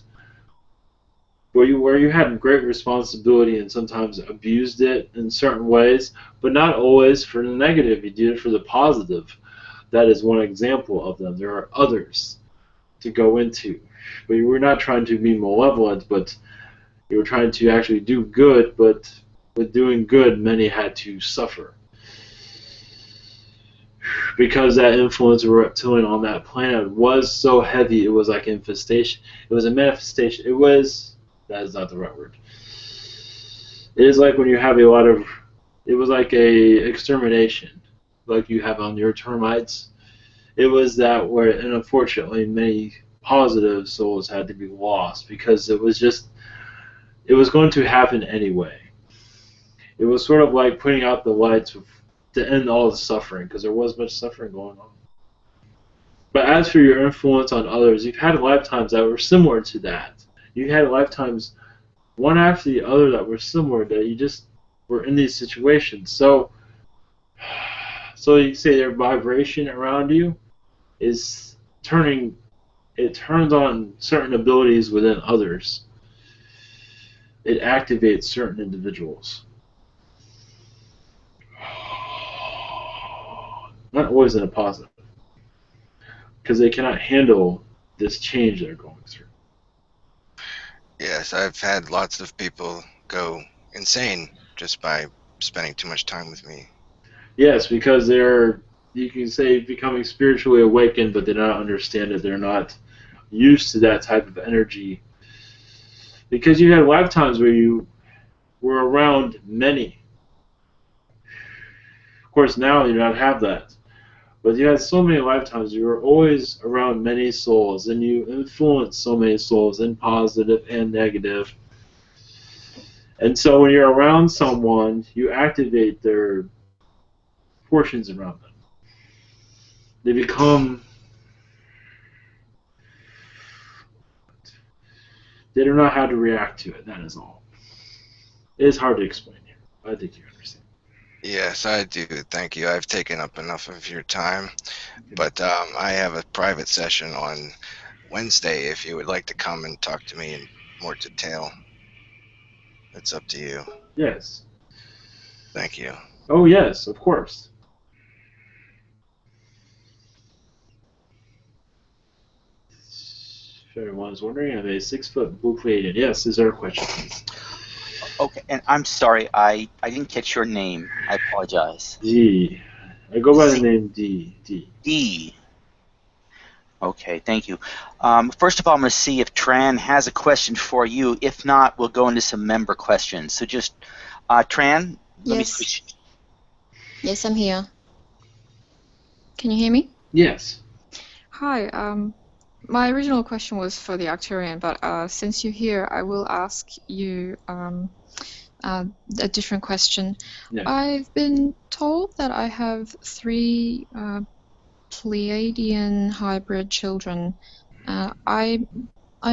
where you had great responsibility and sometimes abused it in certain ways, but not always for the negative. You did it for the positive. That is one example of them. There are others to go into. But you were not trying to be malevolent, but you were trying to actually do good, but with doing good, many had to suffer. Because that influence of reptilian on that planet was so heavy, it was like infestation. It was a manifestation. That is not the right word. It is like when you have a lot of, it was like a extermination, like you have on your termites. It was that where, and unfortunately, many positive souls had to be lost because it was going to happen anyway. It was sort of like putting out the lights to end all the suffering, because there was much suffering going on. But as for your influence on others, you've had lifetimes that were similar to that. You had lifetimes one after the other that were similar, that you just were in these situations. So you say their vibration around you is turning, it turns on certain abilities within others. It activates certain individuals. Not always in a positive, because they cannot handle this change they're going through. Yes, I've had lots of people go insane just by spending too much time with me. Yes, because they're, you can say, becoming spiritually awakened, but they don't understand it. They're not used to that type of energy. Because you had lifetimes where you were around many. Of course, now you don't have that. But you had so many lifetimes, you were always around many souls, and you influenced so many souls, in positive and negative. And so when you're around someone, you activate their portions around them. They become, they don't know how to react to it, that is all. It is hard to explain here. I think you understand. Yes, I do. Thank you. I've taken up enough of your time, but I have a private session on Wednesday if you would like to come and talk to me in more detail. It's up to you. Yes. Thank you. Oh, yes, of course. If everyone's wondering, I'm a 6-foot blue Pleiadian. Yes, is there a question, please? Okay, and I'm sorry, I didn't catch your name. I apologize. D. I go by the name D. D. Okay, thank you. First of all, I'm going to see if Tran has a question for you. If not, we'll go into some member questions. So just, Tran, let me switch. Yes, I'm here. Can you hear me? Yes. Hi. My original question was for the Arcturian, but since you're here, I will ask you a different question. Yes. I've been told that I have 3 Pleiadian hybrid children. I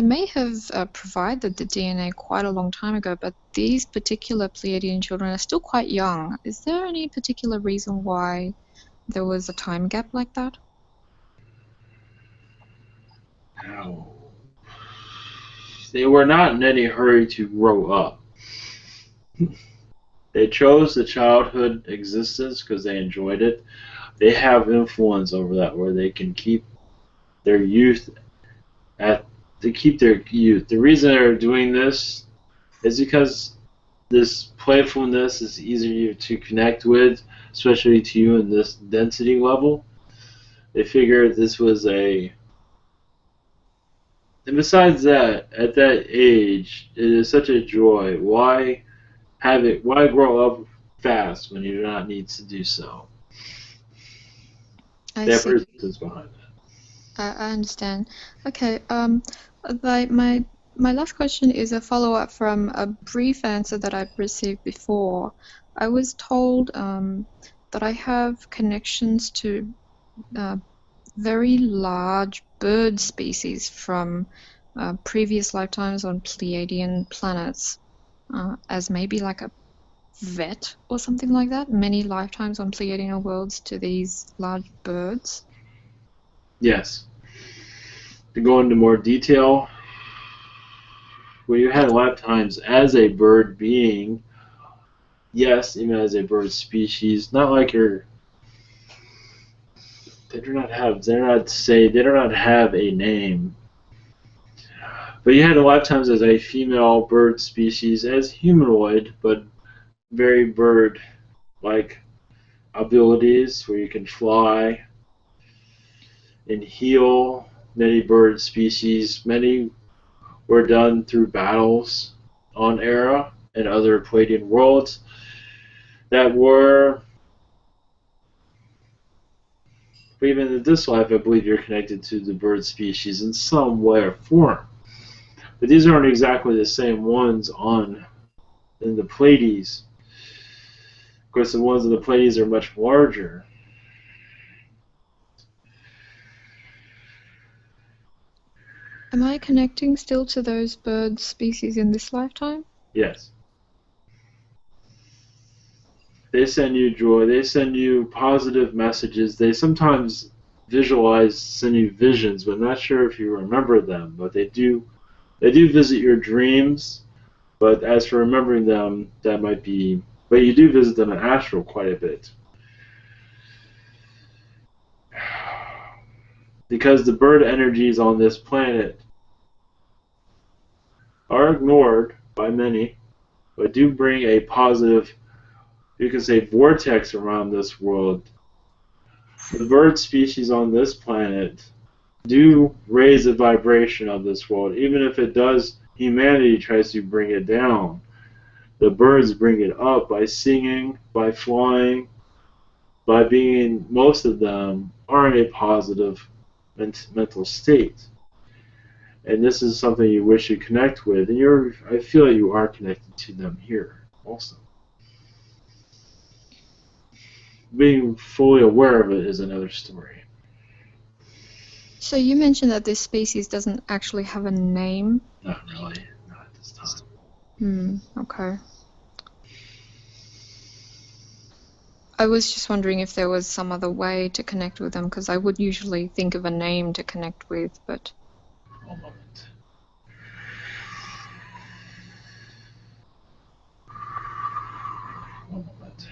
may have provided the DNA quite a long time ago, but these particular Pleiadian children are still quite young. Is there any particular reason why there was a time gap like that? No. They were not in any hurry to grow up. They chose the childhood existence because they enjoyed it. They have influence over that, where they can keep their youth The reason they're doing this is because this playfulness is easier to connect with, especially to you in this density level. They figured this was and besides that, at that age, it is such a joy. Why grow up fast when you do not need to do so? I That see. person's behind that. I understand. Okay. My My last question is a follow-up from a brief answer that I've received before. I was told that I have connections to very large bird species from previous lifetimes on Pleiadian planets, as maybe like a vet or something like that. Many lifetimes on Pleiadian worlds to these large birds. Yes. To go into more detail, when you had lifetimes as a bird being, yes, even as a bird species, not like your. They do not have a name. But you had lifetimes as a female bird species, as humanoid, but very bird-like abilities where you can fly and heal. Many bird species, many were done through battles on Era and other Pleiadian worlds that were. But even in this life, I believe you're connected to the bird species in some way or form. But these aren't exactly the same ones in the Pleiades. Of course, the ones in the Pleiades are much larger. Am I connecting still to those bird species in this lifetime? Yes. They send you joy. They send you positive messages. They sometimes send you visions, but I'm not sure if you remember them. But they do visit your dreams. But as for remembering them, that might be. But you do visit them in astral quite a bit. Because the bird energies on this planet are ignored by many, but do bring a positive, you can say, vortex around this world. The bird species on this planet do raise the vibration of this world, even if it does, humanity tries to bring it down. The birds bring it up by singing, by flying, by being, most of them are in a positive mental state. And this is something you wish you connect with, and I feel that you are connected to them here also. Being fully aware of it is another story. So you mentioned that this species doesn't actually have a name? Not really, not at this time. Okay. I was just wondering if there was some other way to connect with them, because I would usually think of a name to connect with, but... One moment. One moment.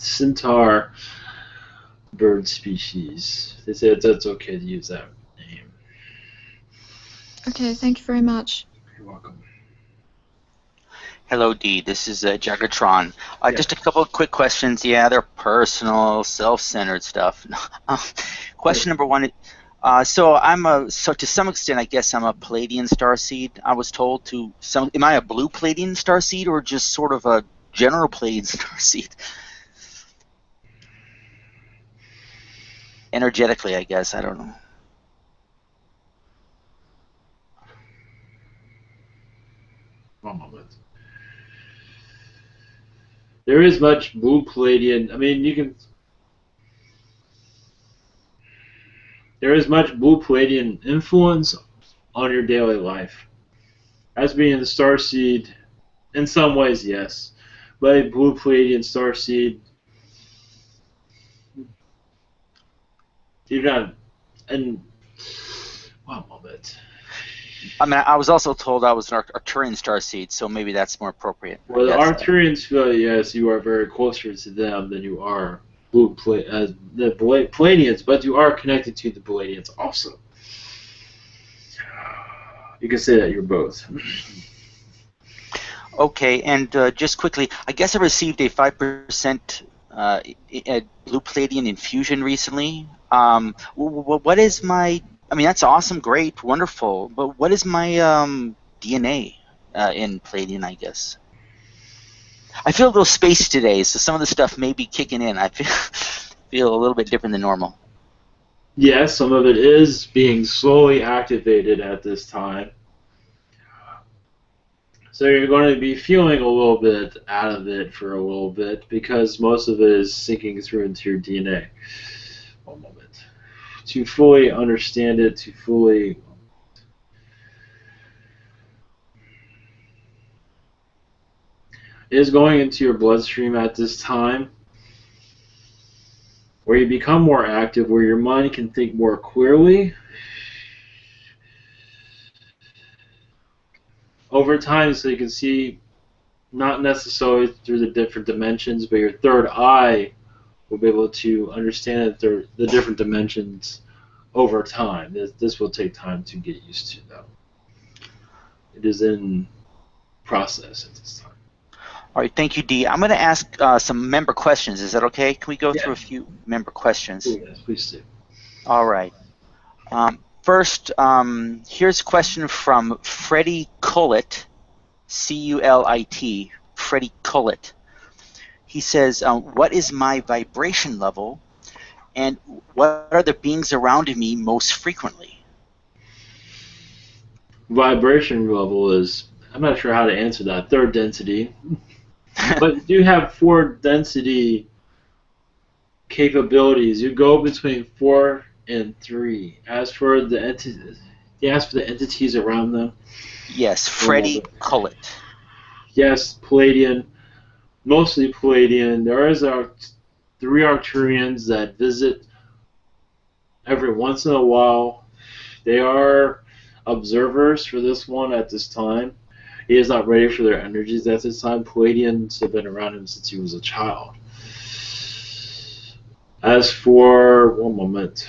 Centaur bird species. They said that's okay to use that name. Okay, thank you very much. You're welcome. Hello, Dee. This is Jagatron. Yeah. Just a couple of quick questions. Yeah, they're personal, self-centered stuff. Question number one. So to some extent, I guess I'm a Pleiadian starseed. I was told to some. Am I a blue Pleiadian starseed or just sort of a general Pleiadian starseed? Energetically, I guess. I don't know. One moment. There is much blue Pleiadian. I mean, there is much blue Pleiadian influence on your daily life. As being the starseed, in some ways, yes. But a blue Pleiadian starseed, you're not. And one moment. I mean, I was also told I was an Arcturian starseed, so maybe that's more appropriate. Well, the Arcturians feel yes, you are very closer to them than you are the Pleiadians, but you are connected to the Pleiadians also. You can say that you're both. Okay, and just quickly, I guess I received a 5% blue Pleiadian infusion recently. What is my? I mean, that's awesome, great, wonderful. But what is my DNA in Pleiadian? I guess I feel a little spacey today, so some of the stuff may be kicking in. I feel a little bit different than normal. Yes, some of it is being slowly activated at this time. So you're going to be feeling a little bit out of it for a little bit because most of it is sinking through into your DNA. One moment. To fully understand it, to fully... It is going into your bloodstream at this time, where you become more active, where your mind can think more clearly. Over time, so you can see not necessarily through the different dimensions, but your third eye will be able to understand the different dimensions over time. This will take time to get used to, though. It is in process at this time. All right, thank you, Dee. I'm going to ask some member questions. Is that okay? Can we go through a few member questions? Yes, please do. All right. First, here's a question from Freddie Cullit, C-U-L-I-T, Freddie Cullit. He says, what is my vibration level, and what are the beings around me most frequently? Vibration level is, I'm not sure how to answer that, third density. But you do have 4 density capabilities. You go between 4 and 3. As for the entities around them. Yes, Freddie Cullit. Yes, Pleiadian, mostly Pleiadian. There is 3 Arcturians that visit every once in a while. They are observers for this one at this time. He is not ready for their energies at this time. Pleiadians have been around him since he was a child. As for, one moment,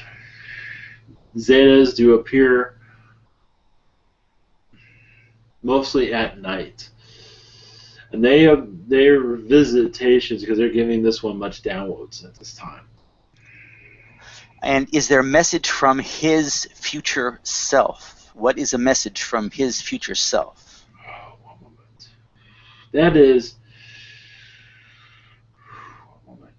Zetas do appear mostly at night. And their visitations, because they're giving this one much downloads at this time. And is there a message from his future self? What is a message from his future self? Oh, one moment. That is... One moment.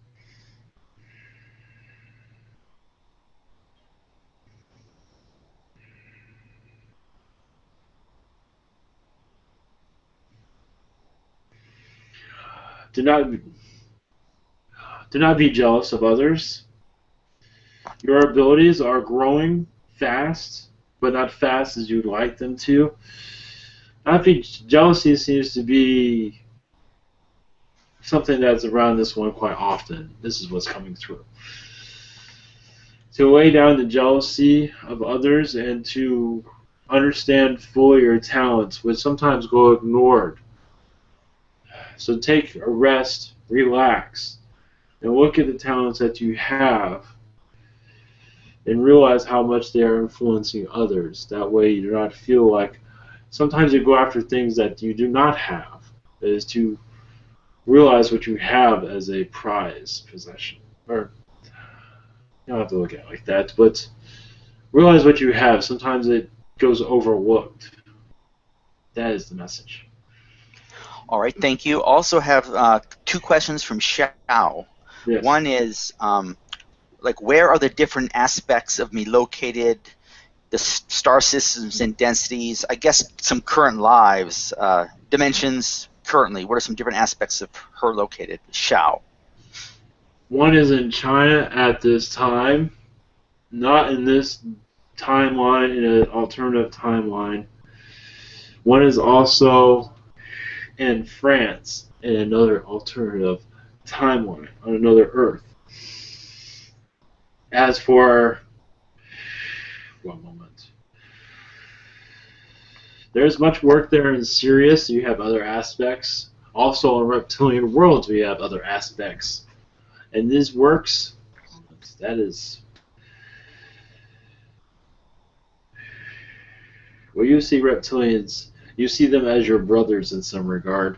Do not be jealous of others. Your abilities are growing fast, but not fast as you'd like them to. I think jealousy seems to be something that's around this one quite often. This is what's coming through. To lay down the jealousy of others and to understand fully your talents, which sometimes go ignored. So take a rest, relax, and look at the talents that you have and realize how much they are influencing others. That way you do not feel like sometimes you go after things that you do not have. That is to realize what you have as a prize possession. Or you don't have to look at it like that, but realize what you have. Sometimes it goes overlooked. That is the message. All right, thank you. Also have 2 questions from Xiao. Yes. One is, where are the different aspects of me located, the star systems and densities, I guess some current lives, dimensions currently. What are some different aspects of her located? Xiao. One is in China at this time, not in this timeline, in an alternative timeline. One is also in France in another alternative timeline, on another Earth. As for, one moment, there's much work there in Sirius. You have other aspects. Also in Reptilian Worlds, we have other aspects. And these works, that is, where you see reptilians, You see them as your brothers in some regard.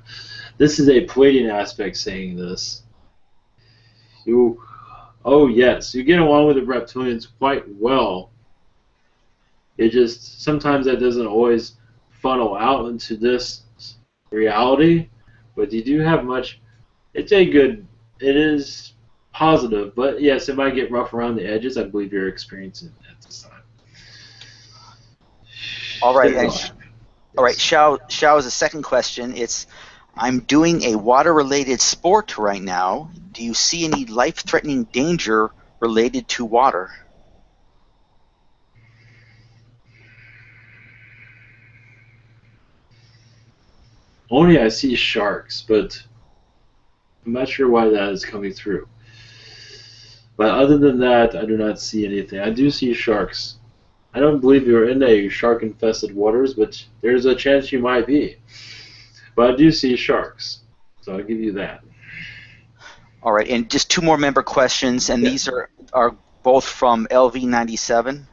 This is a Pleiadian aspect saying this. Oh yes, you get along with the reptilians quite well. It just, sometimes that doesn't always funnel out into this reality, but you do have much, it is positive, but yes, it might get rough around the edges. I believe you're experiencing it at this time. All right, all right. Xiao is the second question. It's, I'm doing a water-related sport right now. Do you see any life-threatening danger related to water? Only I see sharks, but I'm not sure why that is coming through. But other than that, I do not see anything. I do see sharks. I don't believe you're in a shark-infested waters, but there's a chance you might be. But I do see sharks, so I'll give you that. All right, and just two more member questions, and these are both from LV97.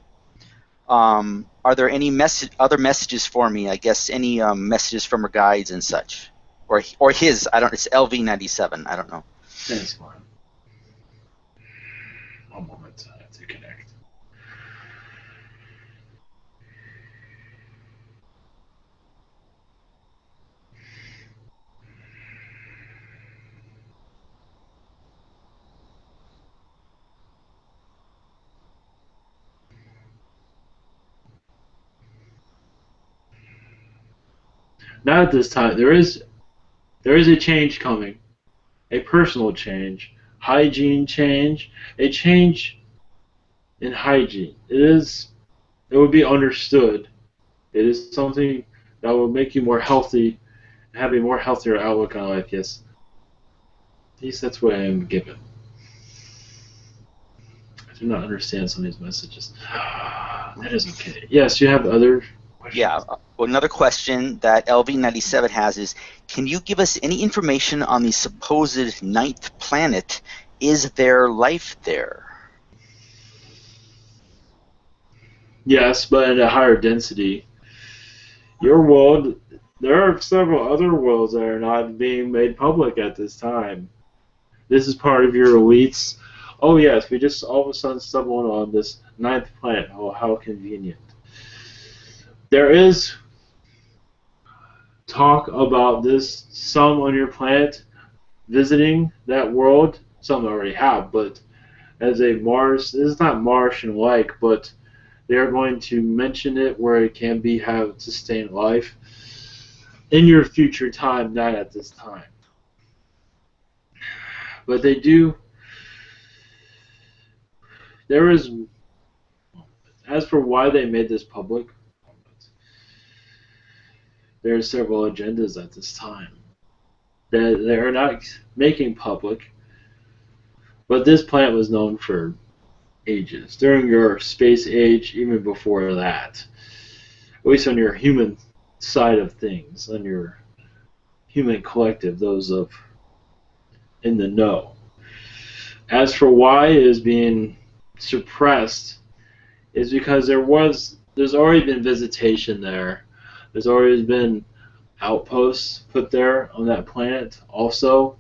Are there any other messages for me? I guess any messages from her guides and such, or his? I don't. It's LV97. I don't know. That's fine. One moment, I have to connect. Not at this time. There is a change coming, a personal change, hygiene change, a change in hygiene. It would be understood. It is something that will make you more healthy, have a more healthier outlook on life. Yes, at least that's what I am given. I do not understand some of these messages. That is okay. Yes, you have other questions? Yeah. Well, another question that LV97 has is, can you give us any information on the supposed ninth planet? Is there life there? Yes, but at a higher density. Your world, there are several other worlds that are not being made public at this time. This is part of your elites. Oh yes, we just all of a sudden stumbled on this ninth planet. Oh, how convenient. There is talk about this, some on your planet visiting that world. Some already have, but as a Mars, this is not Martian-like, but they are going to mention it where it can be have sustained life in your future time, not at this time. But they do. There is, as for why they made this public, there are several agendas at this time that they are not making public. But this planet was known for ages, during your space age, even before that. At least on your human side of things, on your human collective, those of in the know. As for why it is being suppressed, is because there's already been visitation there. There's already been outposts put there on that planet also,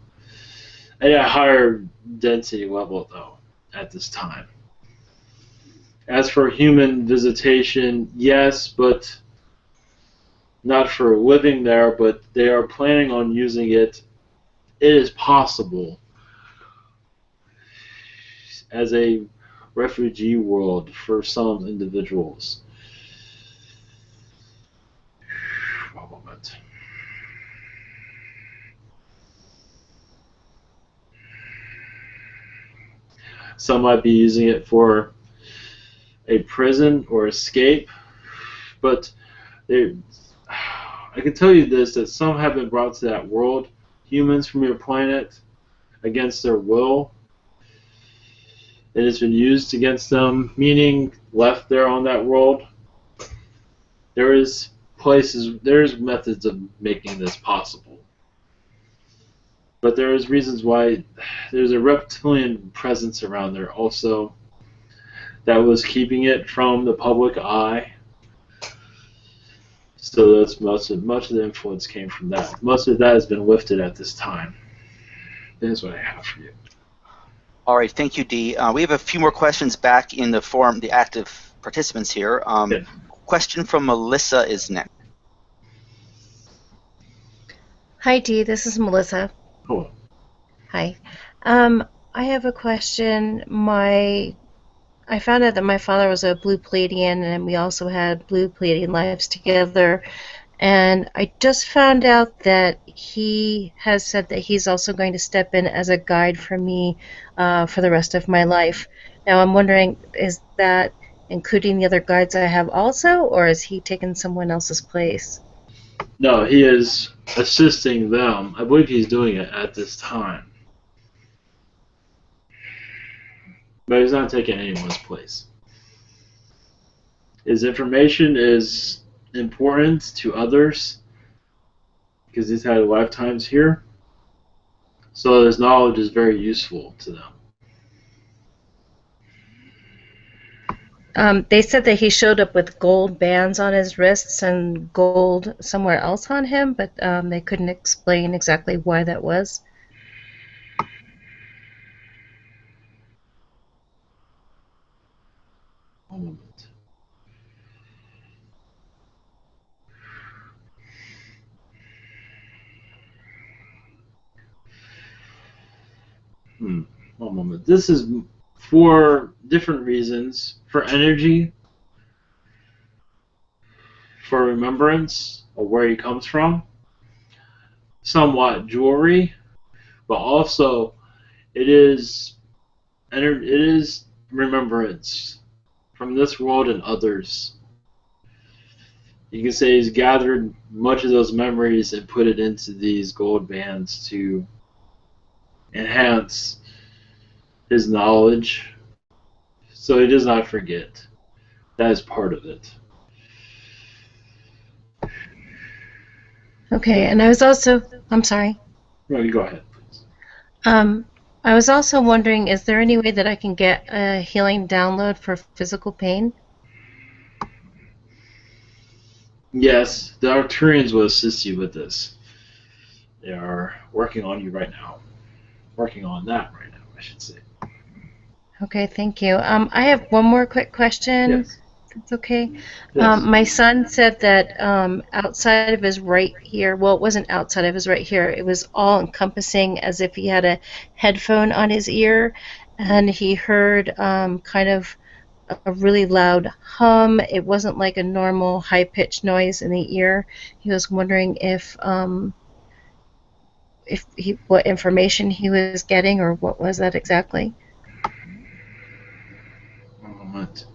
at a higher density level though at this time. As for human visitation, yes, but not for living there, but they are planning on using it. It is possible as a refugee world for some individuals. One moment. Some might be using it for a prison or escape, but I can tell you this, that some have been brought to that world, humans from your planet, against their will. It has been used against them, meaning left there on that world. There's methods of making this possible. But there's reasons why there's a reptilian presence around there also that was keeping it from the public eye. So that's much of the influence came from that. Most of that has been lifted at this time. That's what I have for you. All right, thank you, Dee. We have a few more questions back in the forum, the active participants here. Yes. Question from Melissa is next. Hi, Dee. This is Melissa. Hello. Hi. I have a question. I found out that my father was a blue Pleiadian, and we also had blue Pleiadian lives together. And I just found out that he has said that he's also going to step in as a guide for me for the rest of my life. Now, I'm wondering, is that including the other guides I have also, or is he taking someone else's place? No, he is assisting them. I believe he's doing it at this time. But he's not taking anyone's place. His information is important to others because he's had lifetimes here. So his knowledge is very useful to them. They said that he showed up with gold bands on his wrists and gold somewhere else on him, but they couldn't explain exactly why that was. One moment. One moment. This is for different reasons. For energy, for remembrance of where he comes from, somewhat jewelry, but also it is remembrance from this world and others. You can say he's gathered much of those memories and put it into these gold bands to enhance his knowledge so he does not forget. That is part of it. Okay, and I was also, I'm sorry. No, you go ahead, please. I was also wondering, is there any way that I can get a healing download for physical pain? Yes, the Arcturians will assist you with this. They are working on you right now. Working on that right now, I should say. Okay, thank you. I have one more quick question. Yes. If it's okay. Yes. My son said that outside of his right ear, well, it wasn't outside of his right ear, it was all encompassing as if he had a headphone on his ear, and he heard kind of a really loud hum. It wasn't like a normal high-pitched noise in the ear. He was wondering if what information he was getting, or what was that exactly? One moment.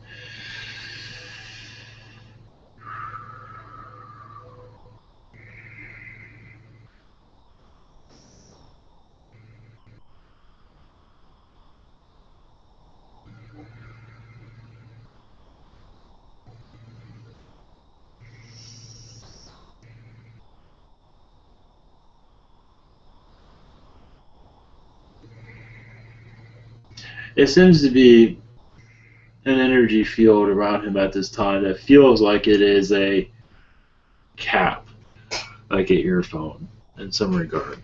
It seems to be an energy field around him at this time that feels like it is a cap, like an earphone in some regard,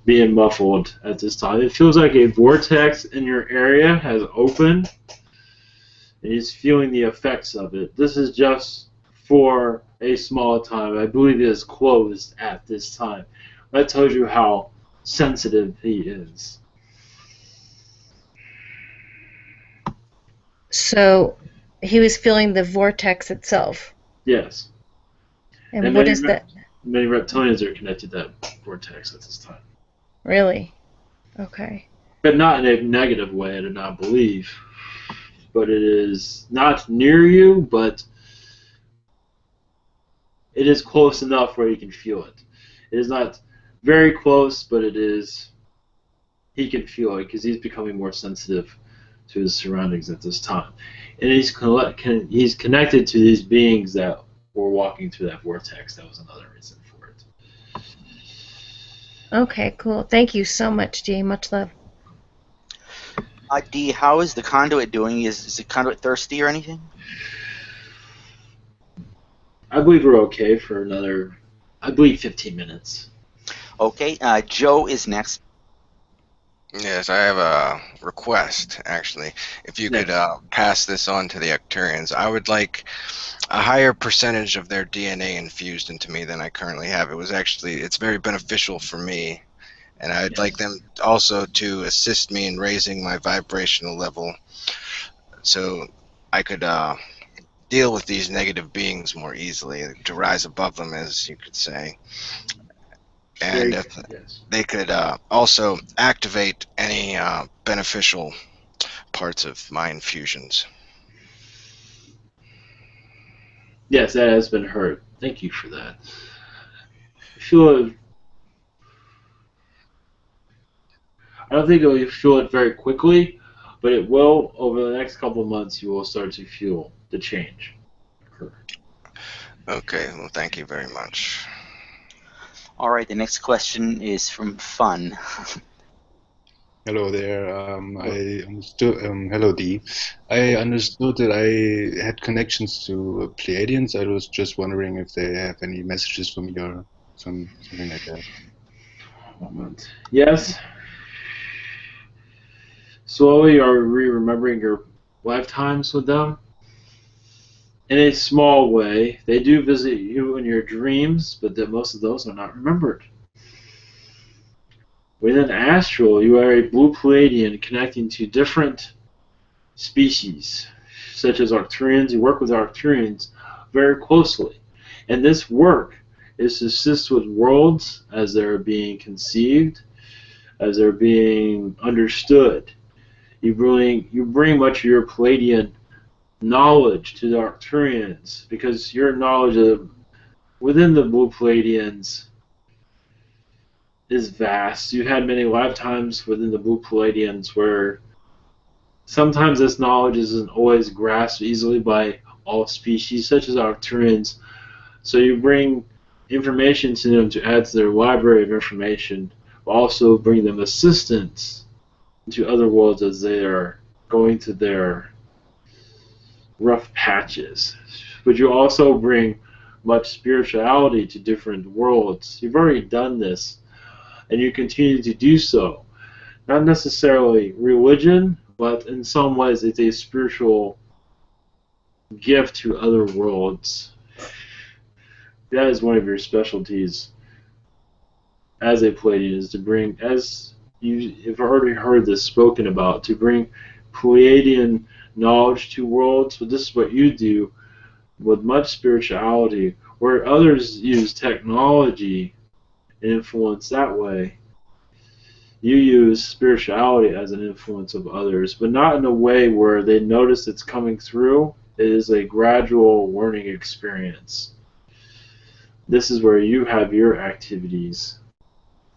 being muffled at this time. It feels like a vortex in your area has opened, and he's feeling the effects of it. This is just for a small time. I believe it is closed at this time. That tells you how sensitive he is. So he was feeling the vortex itself. Yes. And what is that? Many reptilians are connected to that vortex at this time. Really? Okay. But not in a negative way, I do not believe. But it is not near you, but it is close enough where you can feel it. It is not very close, but it is. He can feel it because he's becoming more sensitive to his surroundings at this time, and he's connected to these beings that were walking through that vortex. That was another reason for it. Okay, cool. Thank you so much, Dee. Much love. Dee, how is the conduit doing? Is the conduit thirsty or anything? I believe we're okay for another, I believe, 15 minutes. Okay, Joe is next. Yes, I have a request, actually. If you could pass this on to the Arcturians, I would like a higher percentage of their DNA infused into me than I currently have. It's very beneficial for me, and I'd like them also to assist me in raising my vibrational level so I could deal with these negative beings more easily, to rise above them, as you could say. And if they could also activate any beneficial parts of my infusions. Yes, that has been heard. Thank you for that. I don't think you'll feel it very quickly, but it will. Over the next couple of months, you will start to feel the change occur. Okay, well, thank you very much. All right, the next question is from Fun. Hello there. I understood. Hello, Dee. I understood that I had connections to Pleiadians. I was just wondering if they have any messages for me or something like that. Moment. Yes. Slowly, are we remembering your lifetimes with them? In a small way, they do visit you in your dreams, but that most of those are not remembered. Within astral, you are a blue Pleiadian connecting to different species, such as Arcturians. You work with Arcturians very closely. And this work is to assist with worlds as they're being conceived, as they're being understood. You bring much of your Pleiadian knowledge to the Arcturians, because your knowledge of within the blue Pleiadians is vast. You had many lifetimes within the blue Pleiadians where sometimes this knowledge isn't always grasped easily by all species, such as Arcturians. So you bring information to them to add to their library of information, but also bring them assistance into other worlds as they are going to their rough patches. But you also bring much spirituality to different worlds. You've already done this, and you continue to do so. Not necessarily religion, but in some ways it's a spiritual gift to other worlds. That is one of your specialties as a Pleiadian, is to bring, as you have already heard this spoken about, to bring Pleiadian knowledge to worlds. But this is what you do with much spirituality, where others use technology and influence that way. You use spirituality as an influence of others, but not in a way where they notice it's coming through. It is a gradual learning experience. This is where you have your activities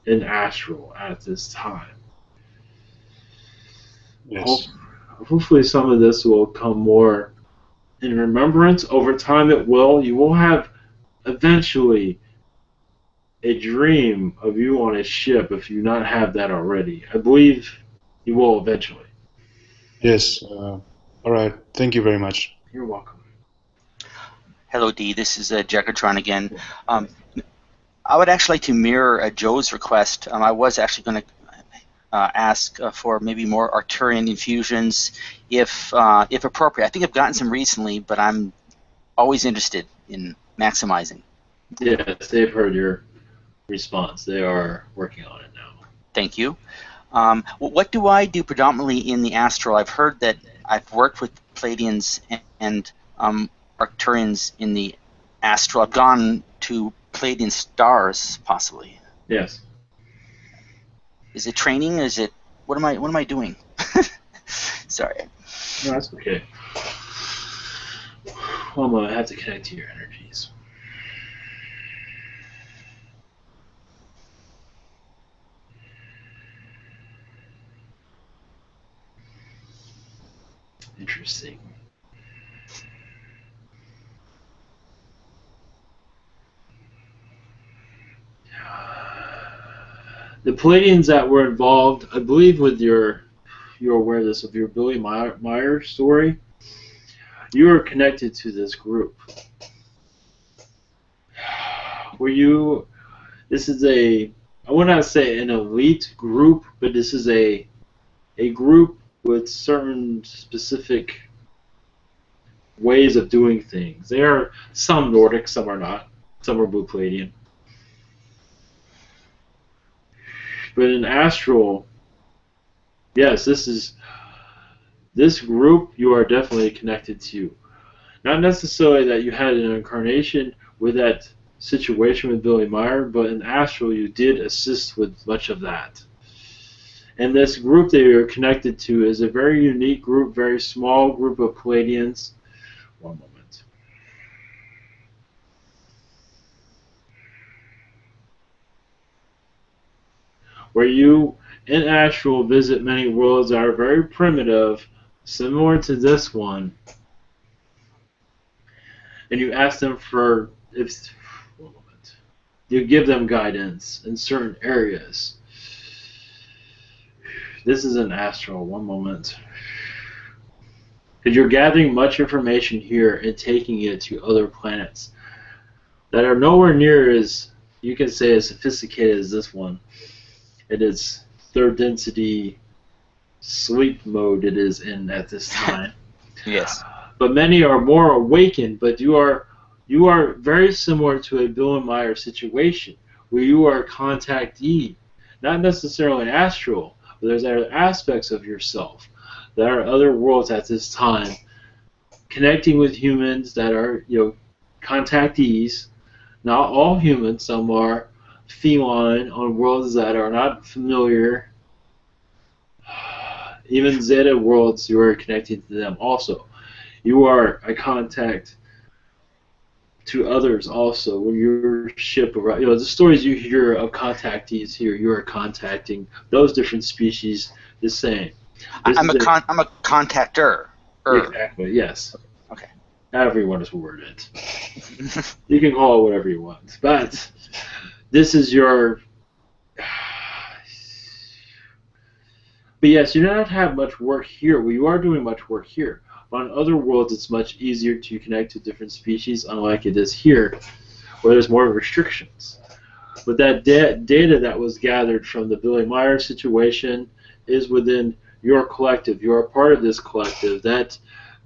in astral at this time. Yes. Hopefully some of this will come more in remembrance. Over time it will. You will have eventually a dream of you on a ship if you not have that already. I believe you will eventually. Yes. All right. Thank you very much. You're welcome. Hello, Dee. This is Jacatron again. I would actually like to mirror Joe's request. I was actually going to ask for maybe more Arcturian infusions, if appropriate. I think I've gotten some recently, but I'm always interested in maximizing. Yes, they've heard your response. They are working on it now. Thank you. What do I do predominantly in the astral? I've heard that I've worked with Pleiadians and Arcturians in the astral. I've gone to Pleiadian stars, possibly. Yes. Is it training? Is it what am I doing? Sorry. No, that's okay. Well, I have to connect to your energies. Interesting. The Pleiadians that were involved, I believe, with your awareness of your Billy Meyer story, you are connected to this group. This is I would not say an elite group, but this is a group with certain specific ways of doing things. They are some Nordic, some are not. Some are Blue Pleiadian. But in astral, yes, this group you are definitely connected to. Not necessarily that you had an incarnation with that situation with Billy Meyer, but in astral you did assist with much of that. And this group that you're connected to is a very unique group, very small group of Pleiadians. One moment. Where you, in astral, visit many worlds that are very primitive, similar to this one, and you ask them for, one moment, you give them guidance in certain areas. This is an astral, one moment. Because you're gathering much information here and taking it to other planets that are nowhere near as, you can say, as sophisticated as this one. It is third density sleep mode it is in at this time. Yes. But many are more awakened, but you are very similar to a Bill and Meyer situation, where you are a contactee, not necessarily astral, but there's other aspects of yourself that are other worlds at this time, connecting with humans that are, contactees. Not all humans, some are feline on worlds that are not familiar. Even Zeta worlds, you are connected to them also. You are a contact to others also. When your ship arrives, the stories you hear of contactees here, you are contacting those different species the same. I'm a contactor. Exactly, yes. Okay. Everyone is worded. You can call it whatever you want. But this is your... But yes, you do not have much work here. Well, you are doing much work here. But on other worlds, it's much easier to connect to different species, unlike it is here, where there's more restrictions. But that data that was gathered from the Billy Meyer situation is within your collective. You're a part of this collective that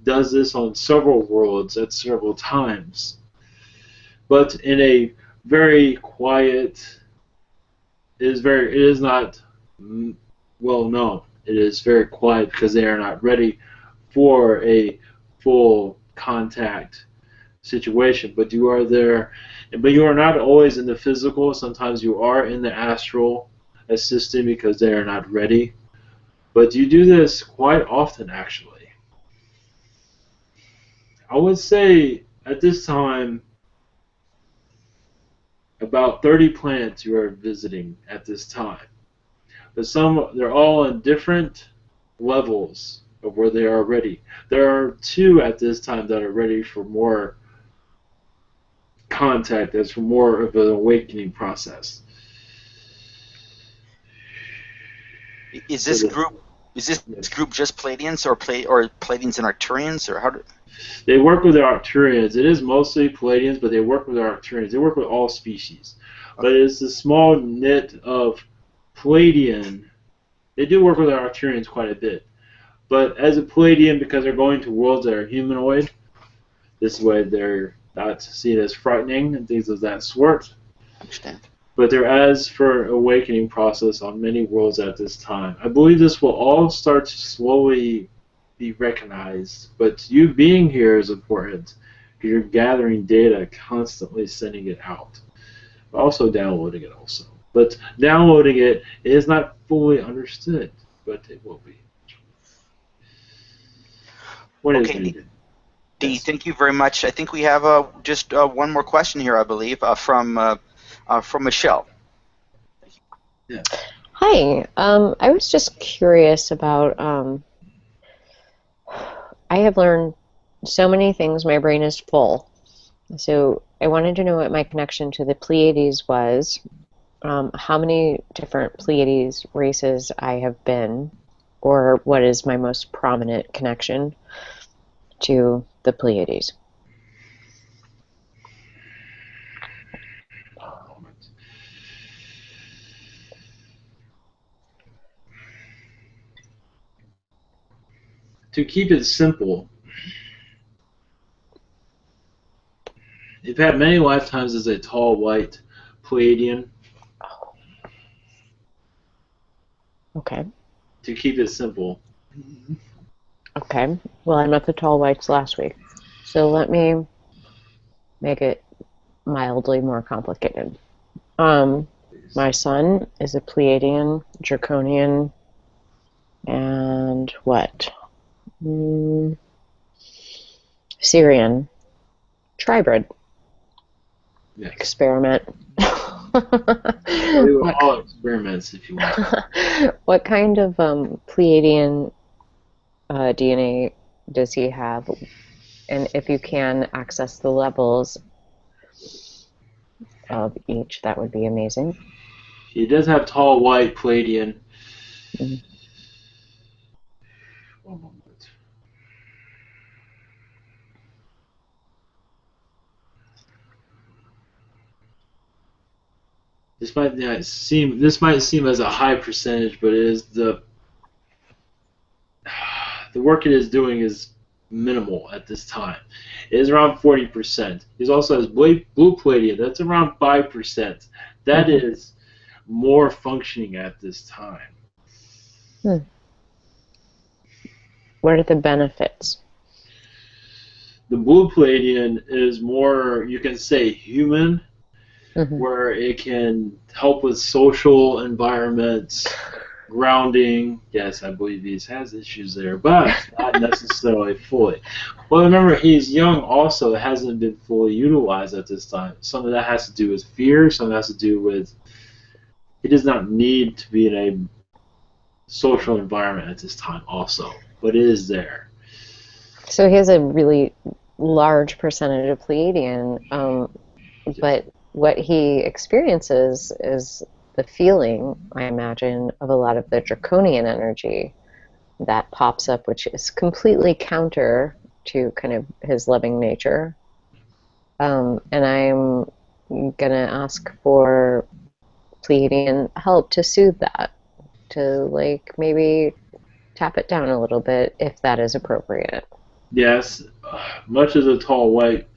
does this on several worlds at several times. But in a very quiet, it is not well known. It is very quiet because they are not ready for a full contact situation. But you are there, but you are not always in the physical. Sometimes you are in the astral assisting because they are not ready. But you do this quite often, actually. I would say at this time about 30 planets you are visiting at this time. But they're all in different levels of where they are ready. There are 2 at this time that are ready for more contact. That's for more of an awakening process. Is this group just Pleiadians or Pleiadians and Arcturians, or how do? They work with the Arcturians. It is mostly Pleiadians, but they work with the Arcturians. They work with all species. But it's a small knit of Pleiadian. They do work with the Arcturians quite a bit. But as a Pleiadian, because they're going to worlds that are humanoid, this way they're not seen as frightening and things of that sort. I understand. But they're as for awakening process on many worlds at this time. I believe this will all start to slowly be recognized, but you being here is important because you're gathering data, constantly sending it out, also downloading it also. But downloading it is not fully understood, but it will be. When okay, is needed. Dee, Yes. thank you very much. I think we have just one more question here, I believe, from Michelle. Yeah. Hi. I was just curious about. I have learned so many things. My brain is full. So I wanted to know what my connection to the Pleiades was. How many different Pleiades races I have been, or what is my most prominent connection to the Pleiades. To keep it simple, you've had many lifetimes as a tall white Pleiadian. Okay. To keep it simple. Okay. Well, I met the tall whites last week, so let me make it mildly more complicated. My son is a Pleiadian, Draconian, and what? Syrian tribrid. Yes. Experiment. We were all experiments, if you want. What kind of Pleiadian DNA does he have? And if you can access the levels of each, that would be amazing. He does have tall white Pleiadian. Mm-hmm. One moment. This might seem as a high percentage, but it is the work it is doing is minimal at this time. It is around 40%. He also has blue Pleiadian. That's around 5%. That is more functioning at this time. What are the benefits? The blue Pleiadian is more, you can say, human, where it can help with social environments, grounding. Yes, I believe he has issues there, but not necessarily fully. Well, remember, he's young also. It hasn't been fully utilized at this time. Some of that has to do with fear. Some of that has to do with he does not need to be in a social environment at this time also, but it is there. So he has a really large percentage of Pleiadian, but what he experiences is the feeling, I imagine, of a lot of the Draconian energy that pops up, which is completely counter to kind of his loving nature. And I'm going to ask for Pleiadian help to soothe that, to like maybe tap it down a little bit if that is appropriate. Yes, much as a tall white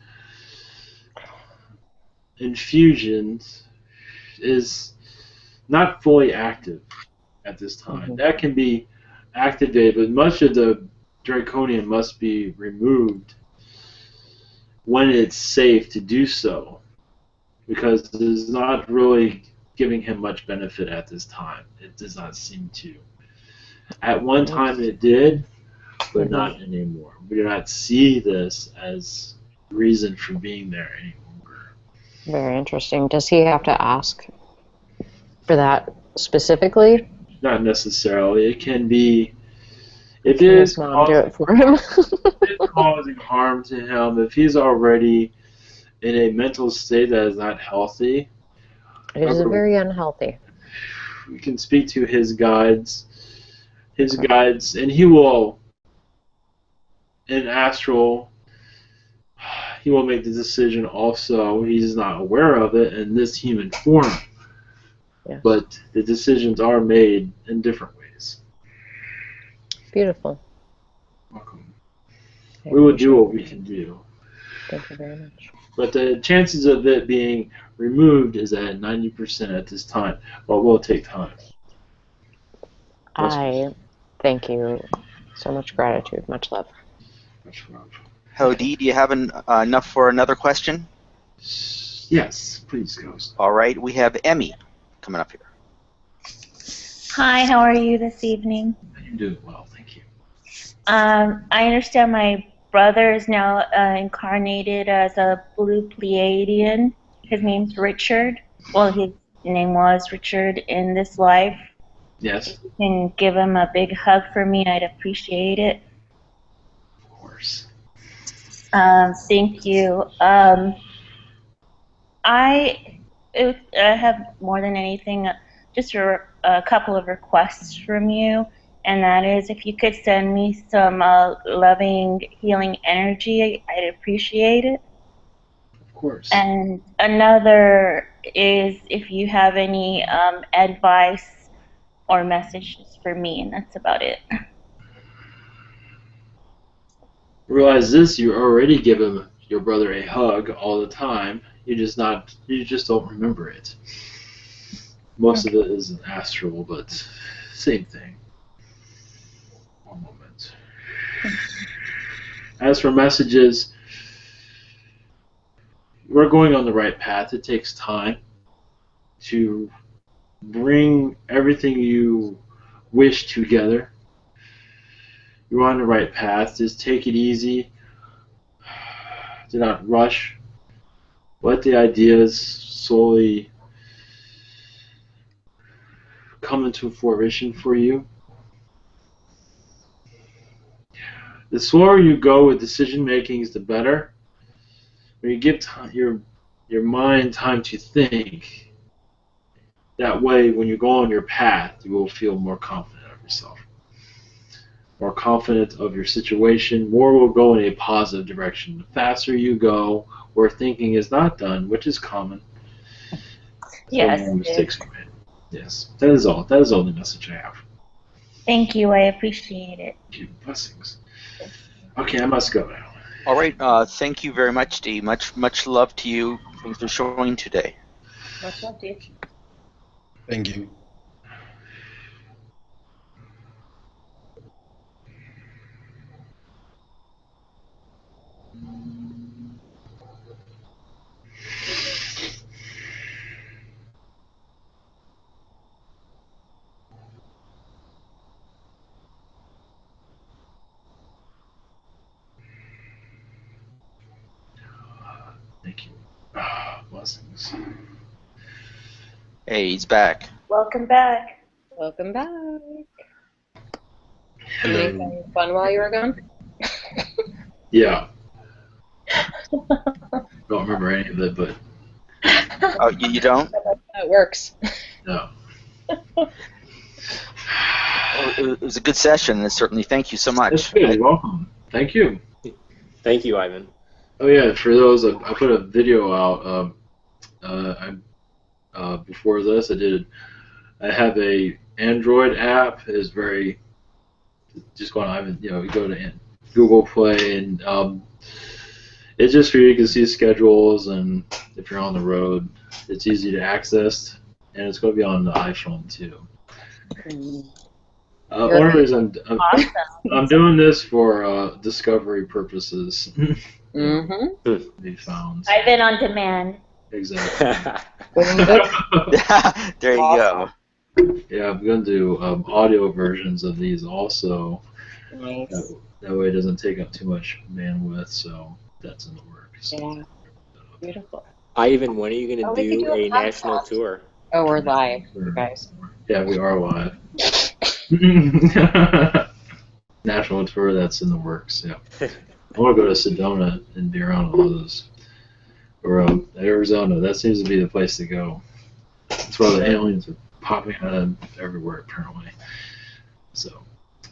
infusions is not fully active at this time. That can be activated, but much of the Draconian must be removed when it's safe to do so, because it is not really giving him much benefit at this time. It does not seem to. At one time it did, but not anymore. We do not see this as reason for being there anymore. Very interesting. Does he have to ask for that specifically? Not necessarily. It can be. If Can it his is mom do it for him? if it's causing harm to him, if he's already in a mental state that is not healthy, It is very unhealthy. we can speak to his guides. And he will, in astral, he will make the decision also. He's not aware of it in this human form. Yes. But the decisions are made in different ways. Beautiful. Welcome. We will do what we can do. Thank you very much. But the chances of it being removed is at 90% at this time. But will take time. I thank you. So much gratitude. Much love. Much love. Hody, do you have enough for another question? Yes, please, Ghost. All right, we have Emmy coming up here. Hi, how are you this evening? I'm doing well, thank you. I understand my brother is now incarnated as a blue Pleiadian. His name's Richard. Well, his name was Richard in this life. Yes. If you can give him a big hug for me, I'd appreciate it. Of course. Thank you. I have more than anything just a couple of requests from you, and that is if you could send me some loving, healing energy, I'd appreciate it. Of course. And another is if you have any advice or messages for me, and that's about it. Realize this: you already give your brother a hug all the time. You just don't remember it. Most of it is an astral, but same thing. One moment. As for messages, we're going on the right path. It takes time to bring everything you wish together. You're on the right path. Just take it easy. Do not rush. Let the ideas slowly come into fruition for you. The slower you go with decision making, the better. When you give your mind time to think, that way when you go on your path, you will feel more confident of yourself, more confident of your situation. More will go in a positive direction. The faster you go where thinking is not done, which is common, Yes. more mistakes are made. Yes, that is all. That is all the message I have. Thank you. I appreciate it. Blessings. Okay, I must go now. All right. Thank you very much, Dee. Much love to you. Thanks for showing today. Much love, Dee. Thank you. Thank you. Blessings. Hey, he's back. Welcome back. Welcome back. Did you make any fun while you were gone? Yeah. Don't remember any of it, but Oh, you don't? It works. no. It was a good session, and certainly thank you so much. That's good. You're welcome. Thank you. Thank you, Ivan. Oh yeah, for those, I put a video out. Before this, I have a Android app. It's very just going on. You go to Google Play, and it's just for you can see schedules, and if you're on the road, it's easy to access, and it's going to be on the iPhone too. One of the reasons I'm doing this for discovery purposes. Be found. Ivan on demand. Exactly. There you go. Yeah, I'm going to do audio versions of these also. Nice. That way it doesn't take up too much bandwidth, so that's in the works. Yeah. Beautiful. Ivan, when are you going to do a national tour? Oh, we're live, you guys. Yeah, we are live. National tour, that's in the works, yeah. I want to go to Sedona and be around all those. Or Arizona, that seems to be the place to go. That's why the aliens are popping out of everywhere, apparently. So,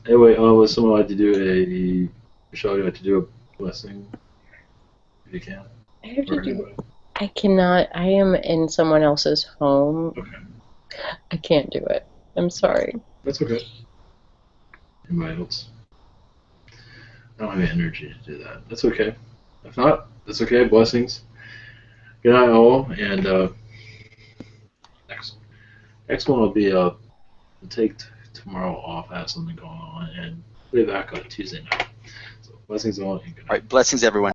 anyway, would someone like to do Michelle, you like to do a blessing? If you can. I cannot. I am in someone else's home. Okay. I can't do it. I'm sorry. That's okay. Anybody else? I don't have any energy to do that. That's okay. If not, that's okay. Blessings. Good night, all. And next one will be we'll take tomorrow off. I have something going on, and we'll be back on Tuesday night. So blessings all. And good night. All right, blessings, everyone.